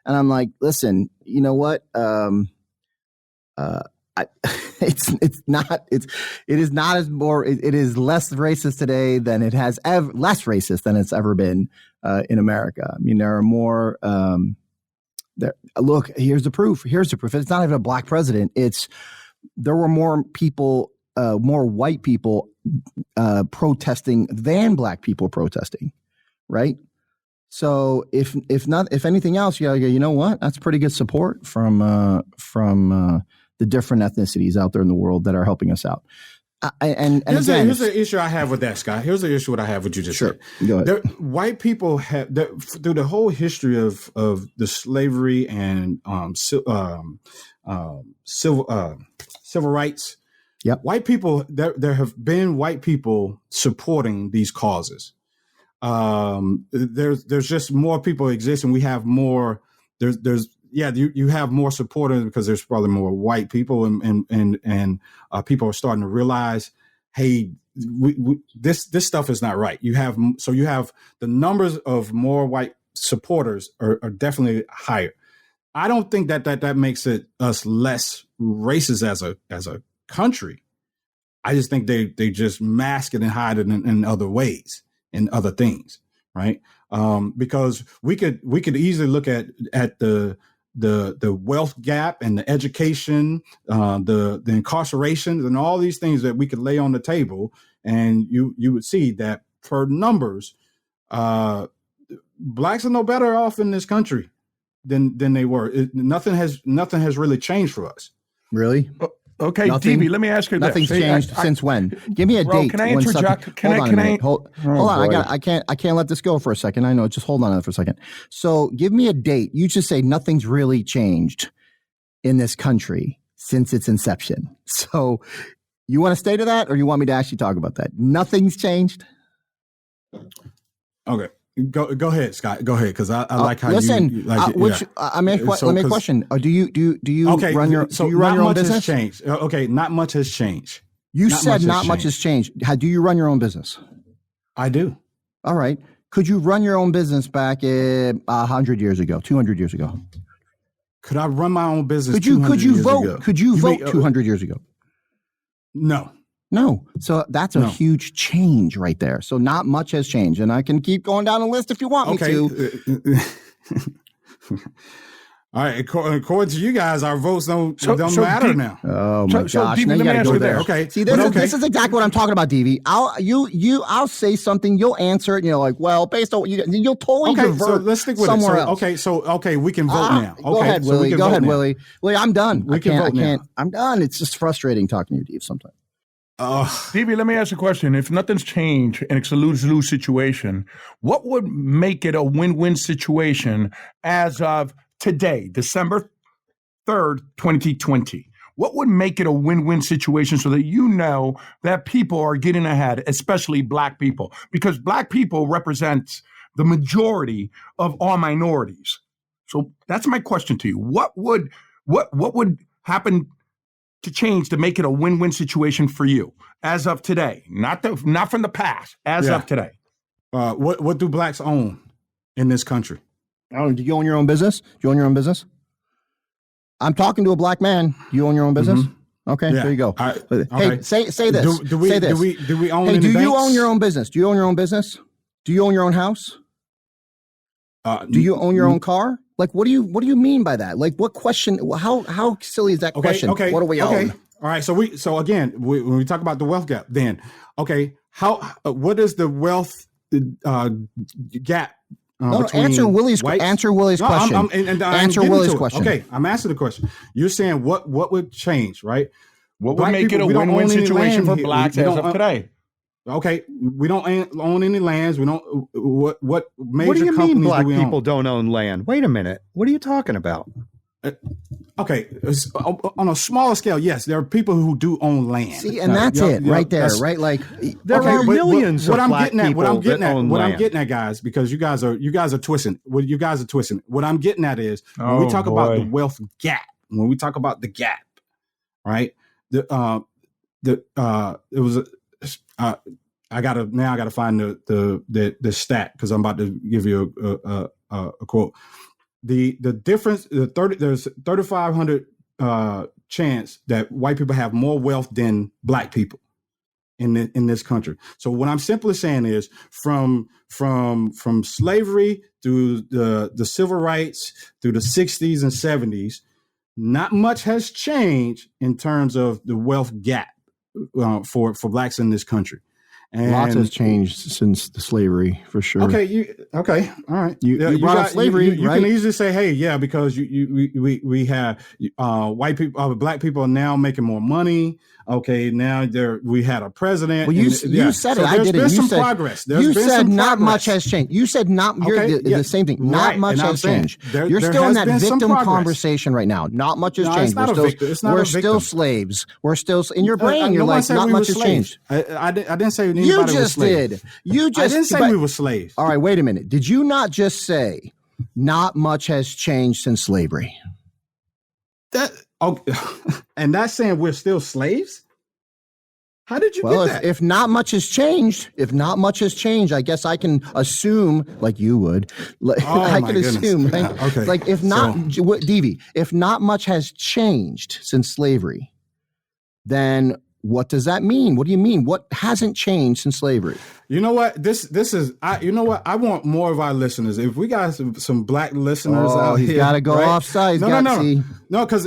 Speaker 4: And I'm like, listen, you know what? It is less racist today than it has less racist than it's ever been in America. I mean, there are more. Look, here's the proof. It's not even a Black president. There were more people, more white people protesting than Black people protesting, right? So if anything else, you know what? That's pretty good support from the different ethnicities out there in the world that are helping us out. Here's
Speaker 6: the issue I have with that, Scott. Here's the issue what I have with you just said.
Speaker 4: Go ahead.
Speaker 6: White people have through the whole history of the slavery and civil rights.
Speaker 4: Yep.
Speaker 6: White people, there have been white people supporting these causes. There's just more people exist, and we have more. You have more supporters because there's probably more white people, and people are starting to realize, hey, this stuff is not right. You have the numbers of more white supporters are definitely higher. I don't think that makes us less racist as a country. I just think they just mask it and hide it in other ways. And other things, right? Because we could easily look at the wealth gap and the education, the incarceration, and all these things that we could lay on the table, and you would see that per numbers, Blacks are no better off in this country than they were. Nothing has really changed for us.
Speaker 4: Really?
Speaker 7: Okay, DB, let me ask you
Speaker 4: nothing's
Speaker 7: this.
Speaker 4: Changed since when? Give me a date.
Speaker 7: Can I interject?
Speaker 4: Hold on. I can't let this go for a second. I know. Just hold on for a second. So give me a date. You just say nothing's really changed in this country since its inception. So you want to stay to that, or you want me to actually talk about that? Nothing's changed.
Speaker 6: Okay. Go ahead, Scott. Go ahead, because I like how
Speaker 4: listen,
Speaker 6: you like.
Speaker 4: Let me ask a question. Do you run your own business?
Speaker 6: Has changed. Okay, not much has changed.
Speaker 4: You said not much has changed. Do you run your own business?
Speaker 6: I do.
Speaker 4: All right. Could you run your own business back 100 years ago, 200 years ago?
Speaker 6: Could I run my own business?
Speaker 4: Could you vote? Could you vote 200 years ago? No. So that's a huge change right there. So not much has changed. And I can keep going down the list if you want me to.
Speaker 6: All right. According to you guys, our votes don't matter now.
Speaker 4: Oh my gosh.
Speaker 7: DV,
Speaker 4: now you got to go there.
Speaker 6: Okay.
Speaker 4: See, this is exactly what I'm talking about, DV. I'll say something, you'll answer it, and you're like, well, based on what you'll totally divert
Speaker 6: so let's stick with
Speaker 4: somewhere
Speaker 6: else. Okay, we can vote now.
Speaker 4: Go ahead, Willie. Go ahead, Willie. Willie, I'm done.
Speaker 6: I can't.
Speaker 4: I'm done. It's just frustrating talking to you, Dave, sometimes.
Speaker 7: DB, let me ask you a question. If nothing's changed and it's a lose-lose situation, what would make it a win-win situation as of today, December 3rd, 2020? What would make it a win-win situation so that you know that people are getting ahead, especially Black people? Because Black people represent the majority of all minorities. So that's my question to you. What would happen to change to make it a win-win situation for you as of today, not from the past, as of today?
Speaker 6: What do Blacks own in this country?
Speaker 4: Oh, do you own your own business? Do you own your own business? I'm talking to a Black man. Do you own your own business? Mm-hmm. Okay, there you go. Hey, say this.
Speaker 6: Do we own?
Speaker 4: Hey,
Speaker 6: do
Speaker 4: you own your own business? Do you own your own business? Do you own your own house? Do you own your own car? Like, what do you mean by that? Like, what question? How silly is that question?
Speaker 6: Okay.
Speaker 4: What do we own?
Speaker 6: All right. So again, when we talk about the wealth gap, then what is the wealth gap?
Speaker 4: Answer Willie's question. Answer Willie's question.
Speaker 6: Okay, I'm asking the question. You're saying what would change, right?
Speaker 7: What would make it a win-win situation for Blacks as of today?
Speaker 6: Okay, we don't own any lands. We don't. What major
Speaker 5: What do you
Speaker 6: companies
Speaker 5: mean Black
Speaker 6: do we
Speaker 5: people
Speaker 6: own?
Speaker 5: don't own land? Wait a minute. What are you talking about?
Speaker 6: Okay, on a smaller scale, yes, there are people who do own land.
Speaker 4: See, and that's right there, right? Like
Speaker 5: there are millions of Black people
Speaker 6: what I'm getting
Speaker 5: at,
Speaker 6: guys, because you guys are twisting. What you guys are twisting. What I'm getting at is when we talk about the wealth gap. When we talk about the gap, right? It was I gotta find the stat because I'm about to give you a quote. The difference, there's 3,500 chance that white people have more wealth than Black people in this country. So what I'm simply saying is from slavery through the civil rights through the 60s and 70s, not much has changed in terms of the wealth gap for Blacks in this country. And
Speaker 4: lots has changed since the slavery, for sure.
Speaker 6: Okay, all right.
Speaker 4: You brought up slavery,
Speaker 6: you
Speaker 4: right?
Speaker 6: can easily say, "Hey, yeah," because we have white people, Black people are now making more money. Okay, now we had a president.
Speaker 4: Well, you said it. I did it.
Speaker 6: There's been some progress.
Speaker 4: You said not much has changed. You said not. You're the same thing. Not much has changed. You're still in that victim conversation right now. Not much has changed. We're still slaves. We're still in your brain. You're like, not much has changed.
Speaker 6: I didn't say anybody
Speaker 4: you
Speaker 6: was
Speaker 4: just
Speaker 6: slaves.
Speaker 4: did.
Speaker 6: I didn't say we were slaves.
Speaker 4: All right, wait a minute. Did you not just say not much has changed since slavery?
Speaker 6: And that's saying we're still slaves? How did you get that?
Speaker 4: If not much has changed, I guess I can assume, like you would, assume, right?
Speaker 6: Okay.
Speaker 4: Like if not much has changed since slavery, then what does that mean? What do you mean? What hasn't changed since slavery?
Speaker 6: You know what? This is you know what? I want more of our listeners. If we got some Black listeners out here,
Speaker 4: he's got to go offside.
Speaker 6: No, because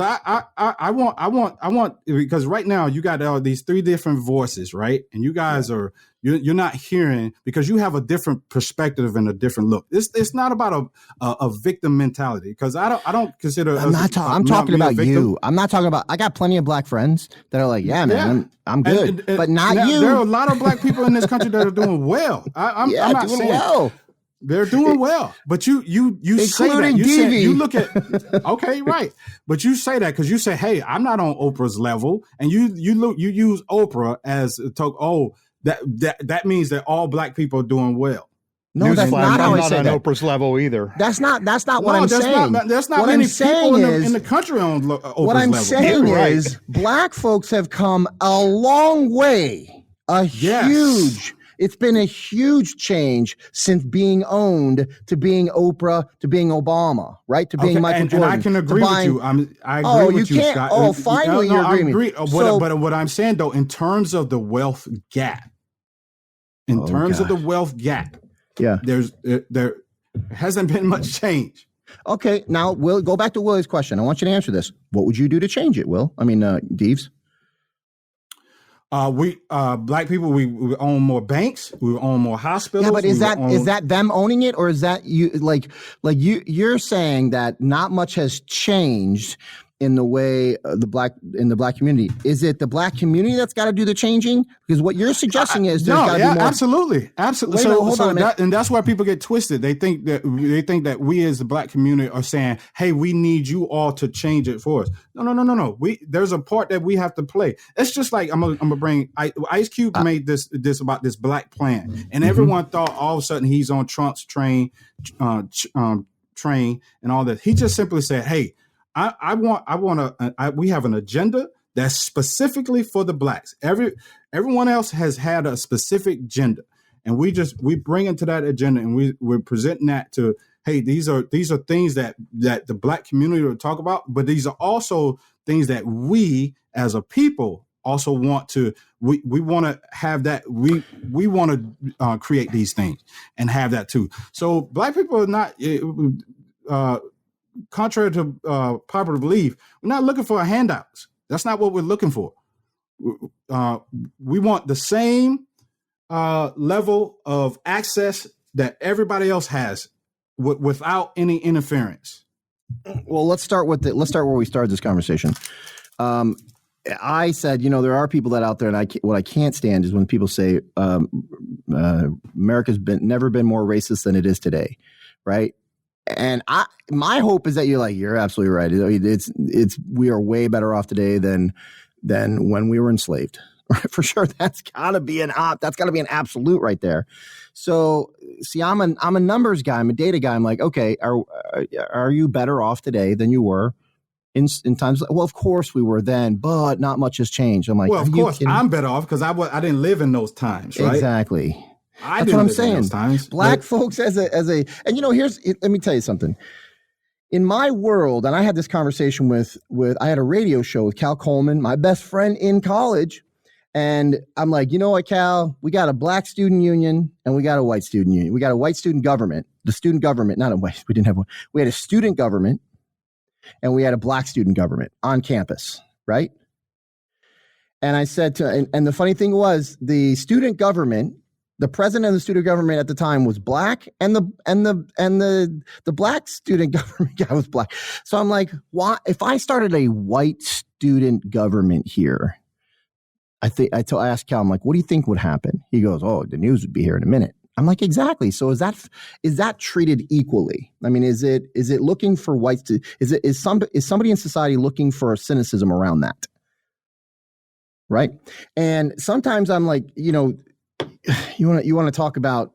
Speaker 6: I want because right now you got all these three different voices, right? And you guys are You're not hearing because you have a different perspective and a different look. It's not about a victim mentality because I don't consider.
Speaker 4: I'm talking about you. I'm not talking about. I got plenty of black friends that are like, yeah, man, I'm good, but not you.
Speaker 6: There are a lot of black people in this country that are doing well. I'm not
Speaker 4: doing
Speaker 6: saying
Speaker 4: well.
Speaker 6: They're doing well, but you say that you look at okay, right? But you say that because you say, hey, I'm not on Oprah's level, and you use Oprah as a token. Oh. That means that all black people are doing well.
Speaker 4: No, that's not how I say that.
Speaker 5: I'm not on Oprah's level either.
Speaker 4: That's not what I'm saying.
Speaker 6: There's not many people in the country on Oprah's level.
Speaker 4: What I'm saying is black folks have come a long way. It's been a huge change since being owned to being Oprah, to being Obama, right? To being Michael Jordan.
Speaker 6: And I can agree with you. I agree with you, Scott.
Speaker 4: Oh, finally you're agreeing with me.
Speaker 6: But what I'm saying, though, in terms of the wealth gap,
Speaker 4: yeah,
Speaker 6: there hasn't been much change.
Speaker 4: Okay, now, Will, go back to Will's question. I want you to answer this. What would you do to change it, Will? I mean, Deeves?
Speaker 6: We black people, we own more banks, we own more hospitals.
Speaker 4: Yeah, but is that them owning it, or is that you you're saying that not much has changed in the way the black community? Is it the black community that's got to do the changing? Because what you're suggesting is there's got to be more.
Speaker 6: Absolutely.
Speaker 4: Wait, hold on a minute.
Speaker 6: And that's where people get twisted. They think that we as the black community are saying, "Hey, we need you all to change it for us." No. There's a part that we have to play. It's just like I'm gonna bring Ice Cube made this about this black plan, and everyone thought all of a sudden he's on Trump's train and all that. He just simply said, "Hey, we have an agenda that's specifically for the blacks. Everyone else has had a specific agenda, and we bring into that agenda, and we're presenting that to, hey, these are things that the black community will talk about, but these are also things that we as a people also want to. We want to have that. We want to create these things and have that too. So black people are not. Contrary to popular belief, we're not looking for handouts. That's not what we're looking for. We want the same level of access that everybody else has without any interference.
Speaker 4: Well, let's start where we started this conversation. I said, there are people that out there, and what I can't stand is when people say America's never been more racist than it is today, right? And my hope is that you're absolutely right. We are way better off today than when we were enslaved. Right? For sure, that's gotta be an absolute right there. So, see, I'm a numbers guy. I'm a data guy. I'm like, okay, are you better off today than you were in times? Well, of course we were then, but not much has changed. I'm like,
Speaker 6: well, of course I'm better off because I didn't live in those times, right?
Speaker 4: Exactly. That's what I'm saying. Black folks let me tell you something. In my world, and I had this conversation with I had a radio show with Cal Coleman, my best friend in college. And I'm like, you know what, Cal, we got a black student union and we got a white student union. We got a white student government, the student government, not a white, we didn't have one. We had a student government and we had a black student government on campus, right? And I said and the funny thing was the student government, the president of the student government at the time was black, and the black student government guy was black. So I'm like, why? If I started a white student government here, I asked Cal, I'm like, what do you think would happen? He goes, oh, the news would be here in a minute. I'm like, exactly. So is that treated equally? I mean, is it looking for whites to? Is somebody in society looking for a cynicism around that? Right. And sometimes I'm like, you want to talk about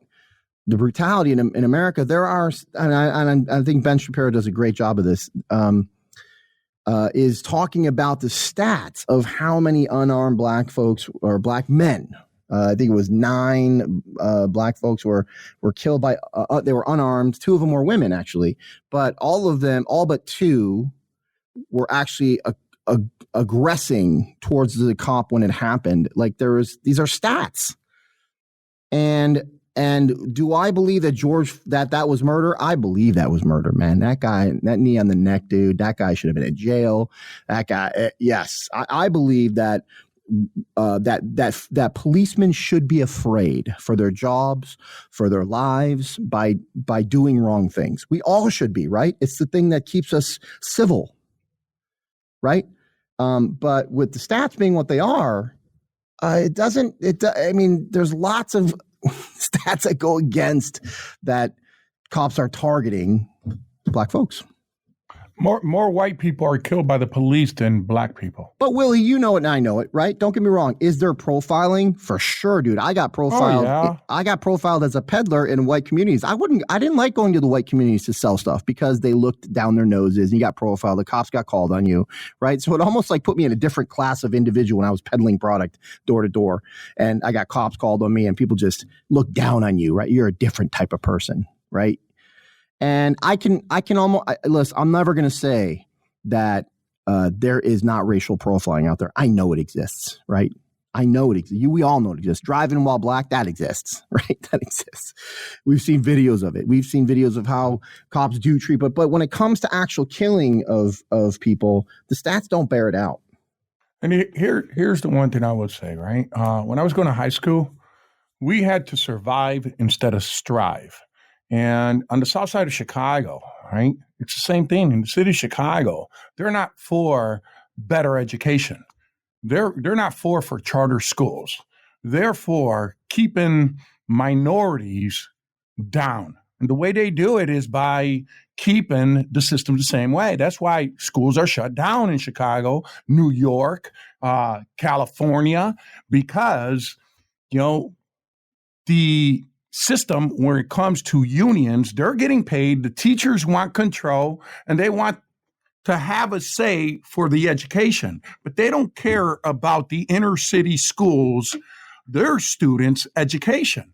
Speaker 4: the brutality in America. There are, and I think Ben Shapiro does a great job of this, is talking about the stats of how many unarmed black folks or black men. I think it was 9 black folks were killed by, they were unarmed. 2 of them were women, actually, but all but 2 were actually aggressing towards the cop when it happened. Like these are stats. And do I believe that that was murder? I believe that was murder, man. That guy, that knee on the neck, dude, that guy should have been in jail. That guy, yes. I believe that that policemen should be afraid for their jobs, for their lives, by doing wrong things. We all should be, right? It's the thing that keeps us civil, right? But with the stats being what they are, I mean, there's lots of stats that go against that. Cops are targeting black folks.
Speaker 7: More white people are killed by the police than black people.
Speaker 4: But Willie, you know it and I know it, right? Don't get me wrong. Is there profiling? For sure, dude. I got profiled.
Speaker 7: Oh, yeah.
Speaker 4: I got profiled as a peddler in white communities. I didn't like going to the white communities to sell stuff because they looked down their noses and you got profiled. The cops got called on you, right? So it almost like put me in a different class of individual when I was peddling product door to door. And I got cops called on me and people just look down on you, right? You're a different type of person, right? And I can almost listen. I'm never going to say that there is not racial profiling out there. I know it exists, right? I know it exists. We all know it exists. Driving while black, that exists, right? That exists. We've seen videos of it. We've seen videos of how cops do treat. But when it comes to actual killing of people, the stats don't bear it out.
Speaker 7: And here's the one thing I would say, right? When I was going to high school, we had to survive instead of strive. And on the south side of Chicago, right, it's the same thing. In the city of Chicago, they're not for better education. They're not for charter schools. They're for keeping minorities down. And the way they do it is by keeping the system the same way. That's why schools are shut down in Chicago, New York, California, because, the system, when it comes to unions, they're getting paid. The teachers want control and they want to have a say for the education, but they don't care about the inner city schools, their students' education.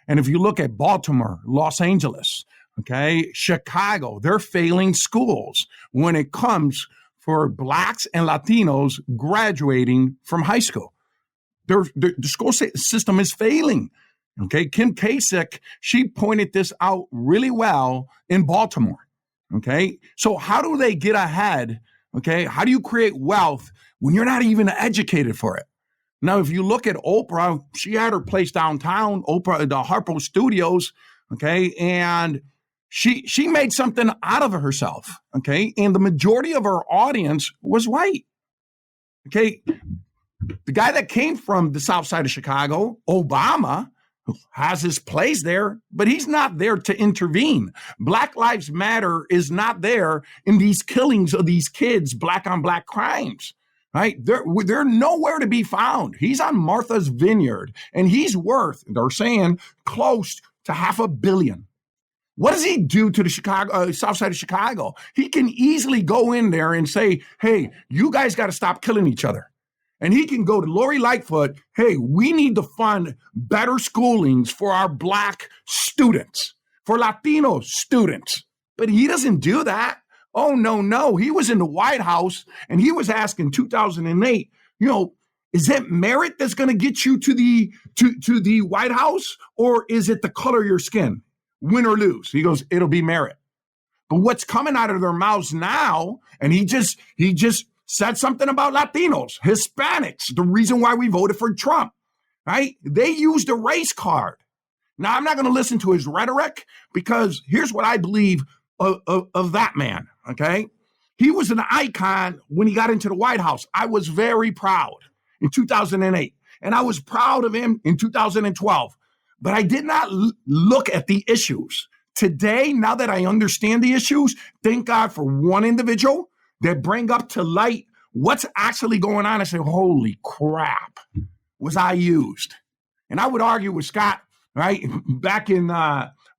Speaker 7: And if you look at Baltimore, Los Angeles, okay, Chicago, they're failing schools when it comes for blacks and Latinos graduating from high school. The school system is failing. Okay, Kim Kasich, she pointed this out really well in Baltimore. Okay, so how do they get ahead? Okay, how do you create wealth when you're not even educated for it? Now, if you look at Oprah, she had her place downtown, Oprah, the Harpo Studios. Okay, and she made something out of herself. Okay, and the majority of her audience was white. Okay, the guy that came from the south side of Chicago, Obama, has his place there, but he's not there to intervene. Black Lives Matter is not there in these killings of these kids, black on black crimes, right? They're nowhere to be found. He's on Martha's Vineyard and he's worth, they're saying, close to $500 million. What does he do to the south side of Chicago? He can easily go in there and say, hey, you guys got to stop killing each other. And he can go to Lori Lightfoot, hey, we need to fund better schoolings for our black students, for Latino students. But he doesn't do that. Oh, no. He was in the White House and he was asking 2008, is it merit that's going to get you to the White House, or is it the color of your skin, win or lose? He goes, it'll be merit. But what's coming out of their mouths now, and he just said something about Latinos, Hispanics, the reason why we voted for Trump, right? They used the race card. Now, I'm not going to listen to his rhetoric because here's what I believe of that man, okay? He was an icon when he got into the White House. I was very proud in 2008, and I was proud of him in 2012, but I did not look at the issues. Today, now that I understand the issues, thank God for one individual that bring up to light what's actually going on. I say, holy crap, was I used? And I would argue with Scott, right? Back in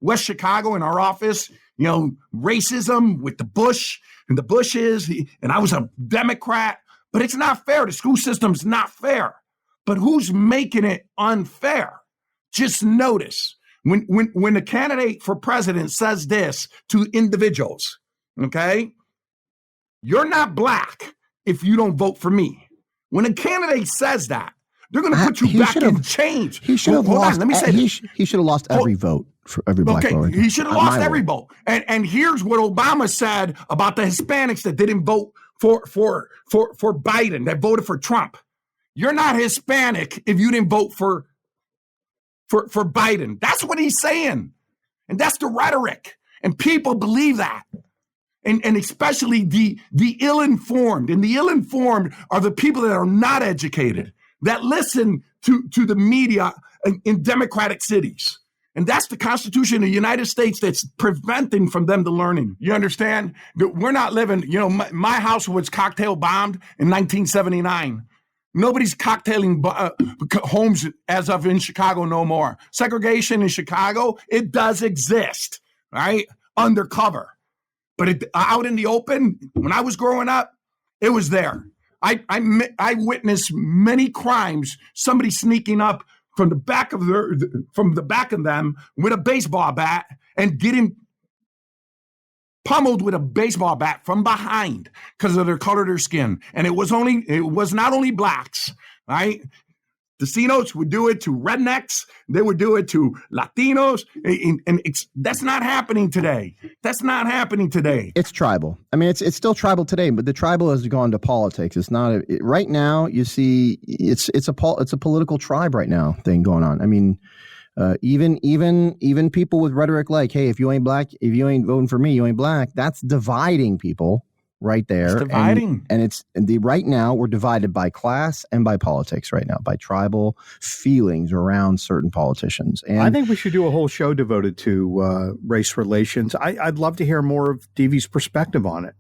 Speaker 7: West Chicago in our office, racism with the Bush and the Bushes, and I was a Democrat, but it's not fair. The school system's not fair. But who's making it unfair? Just notice when the candidate for president says this to individuals, okay? You're not black if you don't vote for me. When a candidate says that, they're going to put you back in chains.
Speaker 4: He should have lost. Let me say he should have lost every vote for every black vote.
Speaker 7: He should have lost every vote. And here's what Obama said about the Hispanics that didn't vote for Biden, that voted for Trump. You're not Hispanic if you didn't vote for Biden. That's what he's saying. And that's the rhetoric. And people believe that. And especially the ill-informed. And the ill-informed are the people that are not educated, that listen to the media in democratic cities. And that's the Constitution of the United States that's preventing from them the learning. You understand? That we're not living, my house was cocktail bombed in 1979. Nobody's cocktailing homes as of in Chicago no more. Segregation in Chicago, it does exist, right? Undercover. But out in the open, when I was growing up, it was there. I witnessed many crimes, somebody sneaking up from the back of them with a baseball bat and getting pummeled with a baseball bat from behind because of their color of their skin. And it was not only blacks, right? Casinos would do it to rednecks. They would do it to Latinos. And that's not happening today. That's not happening today.
Speaker 4: It's tribal. I mean, it's still tribal today, but the tribal has gone to politics. It's not right now. You see, it's a political tribe right now thing going on. I mean, even people with rhetoric like, hey, if you ain't black, if you ain't voting for me, you ain't black. That's dividing people. Right there.
Speaker 7: It's dividing.
Speaker 4: And right now we're divided by class and by politics right now, by tribal feelings around certain politicians. And
Speaker 5: I think we should do a whole show devoted to race relations. I'd love to hear more of Deevy's perspective on it.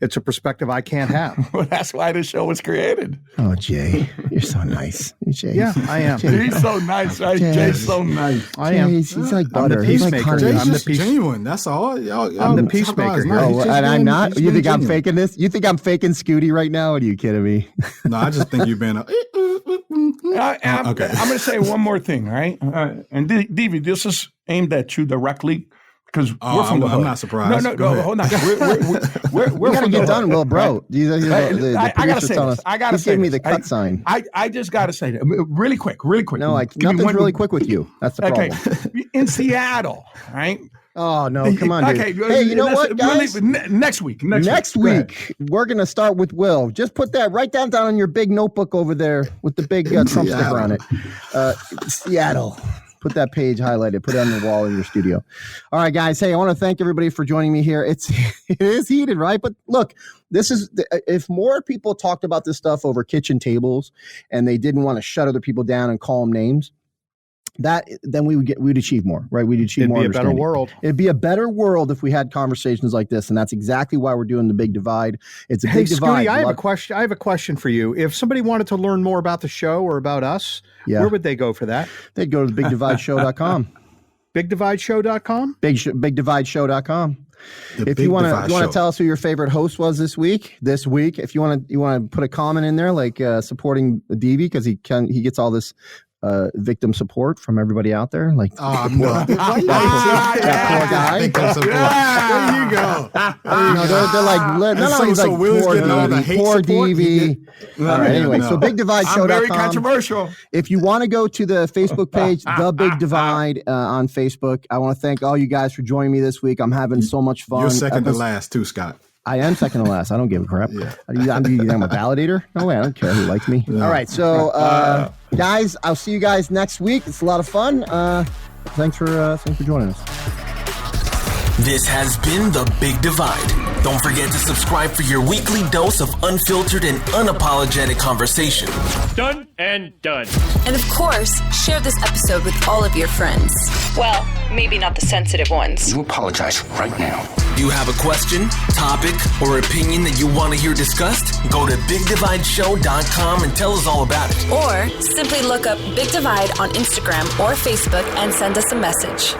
Speaker 5: It's a perspective I can't have.
Speaker 7: Well, that's why this show was created.
Speaker 4: Oh, Jay, you're so nice. Jay.
Speaker 5: Yeah, I am.
Speaker 7: He's so nice, right? Jay's so nice.
Speaker 5: I am.
Speaker 4: He's like butter.
Speaker 5: I'm the peacemaker.
Speaker 6: Jay's just genuine. That's all.
Speaker 5: I'm the peacemaker.
Speaker 4: Oh, and I'm not? You think I'm faking this? You think I'm faking Scooty right now? Are you kidding me?
Speaker 6: No, I just think you've been
Speaker 7: okay. I'm going to say one more thing, right? And Deevy, this is aimed at you directly. Because we're from the hood.
Speaker 6: I'm not surprised.
Speaker 7: No, hold on. We're
Speaker 4: gotta get done, Will, bro.
Speaker 7: Right? I gotta say this.
Speaker 4: He's giving me the cut sign.
Speaker 7: I just gotta say that really quick.
Speaker 4: No, nothing's really quick with you. That's the problem.
Speaker 7: Okay, in Seattle, right?
Speaker 4: Oh no, come on, dude.
Speaker 7: Okay,
Speaker 4: hey, you know what, guys?
Speaker 7: Next week,
Speaker 4: we're gonna start with Will. Just put that right down on your big notebook over there with the big Trump sticker on it. Seattle. Put that page highlighted. Put it on the wall in your studio. All right, guys. Hey, I want to thank everybody for joining me here. It is heated, right? But look, this is if more people talked about this stuff over kitchen tables and they didn't want to shut other people down and call them names, then we'd achieve more, right? We'd achieve more.
Speaker 5: It'd be a better world.
Speaker 4: It'd be a better world if we had conversations like this, and that's exactly why we're doing the Big Divide. It's a big divide.
Speaker 5: Scooty, I have a question for you. If somebody wanted to learn more about the show or about us, where would they go for that?
Speaker 4: They'd go to thebigdivideshow.com.
Speaker 5: Bigdivideshow.com?
Speaker 4: Bigdivideshow.com. If you want to tell us who your favorite host was this week, if you want to put a comment in there like supporting Deevy because he gets all this victim support from everybody out there. Like,
Speaker 6: that
Speaker 4: poor guy.
Speaker 6: There you go.
Speaker 4: They're like, not only like poor Deevy. All right, anyway, so BigDivideShow.com.
Speaker 7: Very controversial.
Speaker 4: If you want to go to the Facebook page, The Big Divide on Facebook, I want to thank all you guys for joining me this week. I'm having so much fun.
Speaker 6: You're second to last too, Scott.
Speaker 4: I am second to last. I don't give a crap. Yeah. I'm a validator. No way. I don't care who likes me. Yeah. All right. So, guys, I'll see you guys next week. It's a lot of fun. Thanks for joining us.
Speaker 1: This has been The Big Divide. Don't forget to subscribe for your weekly dose of unfiltered and unapologetic conversation.
Speaker 2: Done and done.
Speaker 3: And of course, share this episode with all of your friends. Well, maybe not the sensitive ones.
Speaker 8: You apologize right now.
Speaker 1: Do you have a question, topic, or opinion that you want to hear discussed? Go to BigDivideShow.com and tell us all about it.
Speaker 3: Or simply look up Big Divide on Instagram or Facebook and send us a message.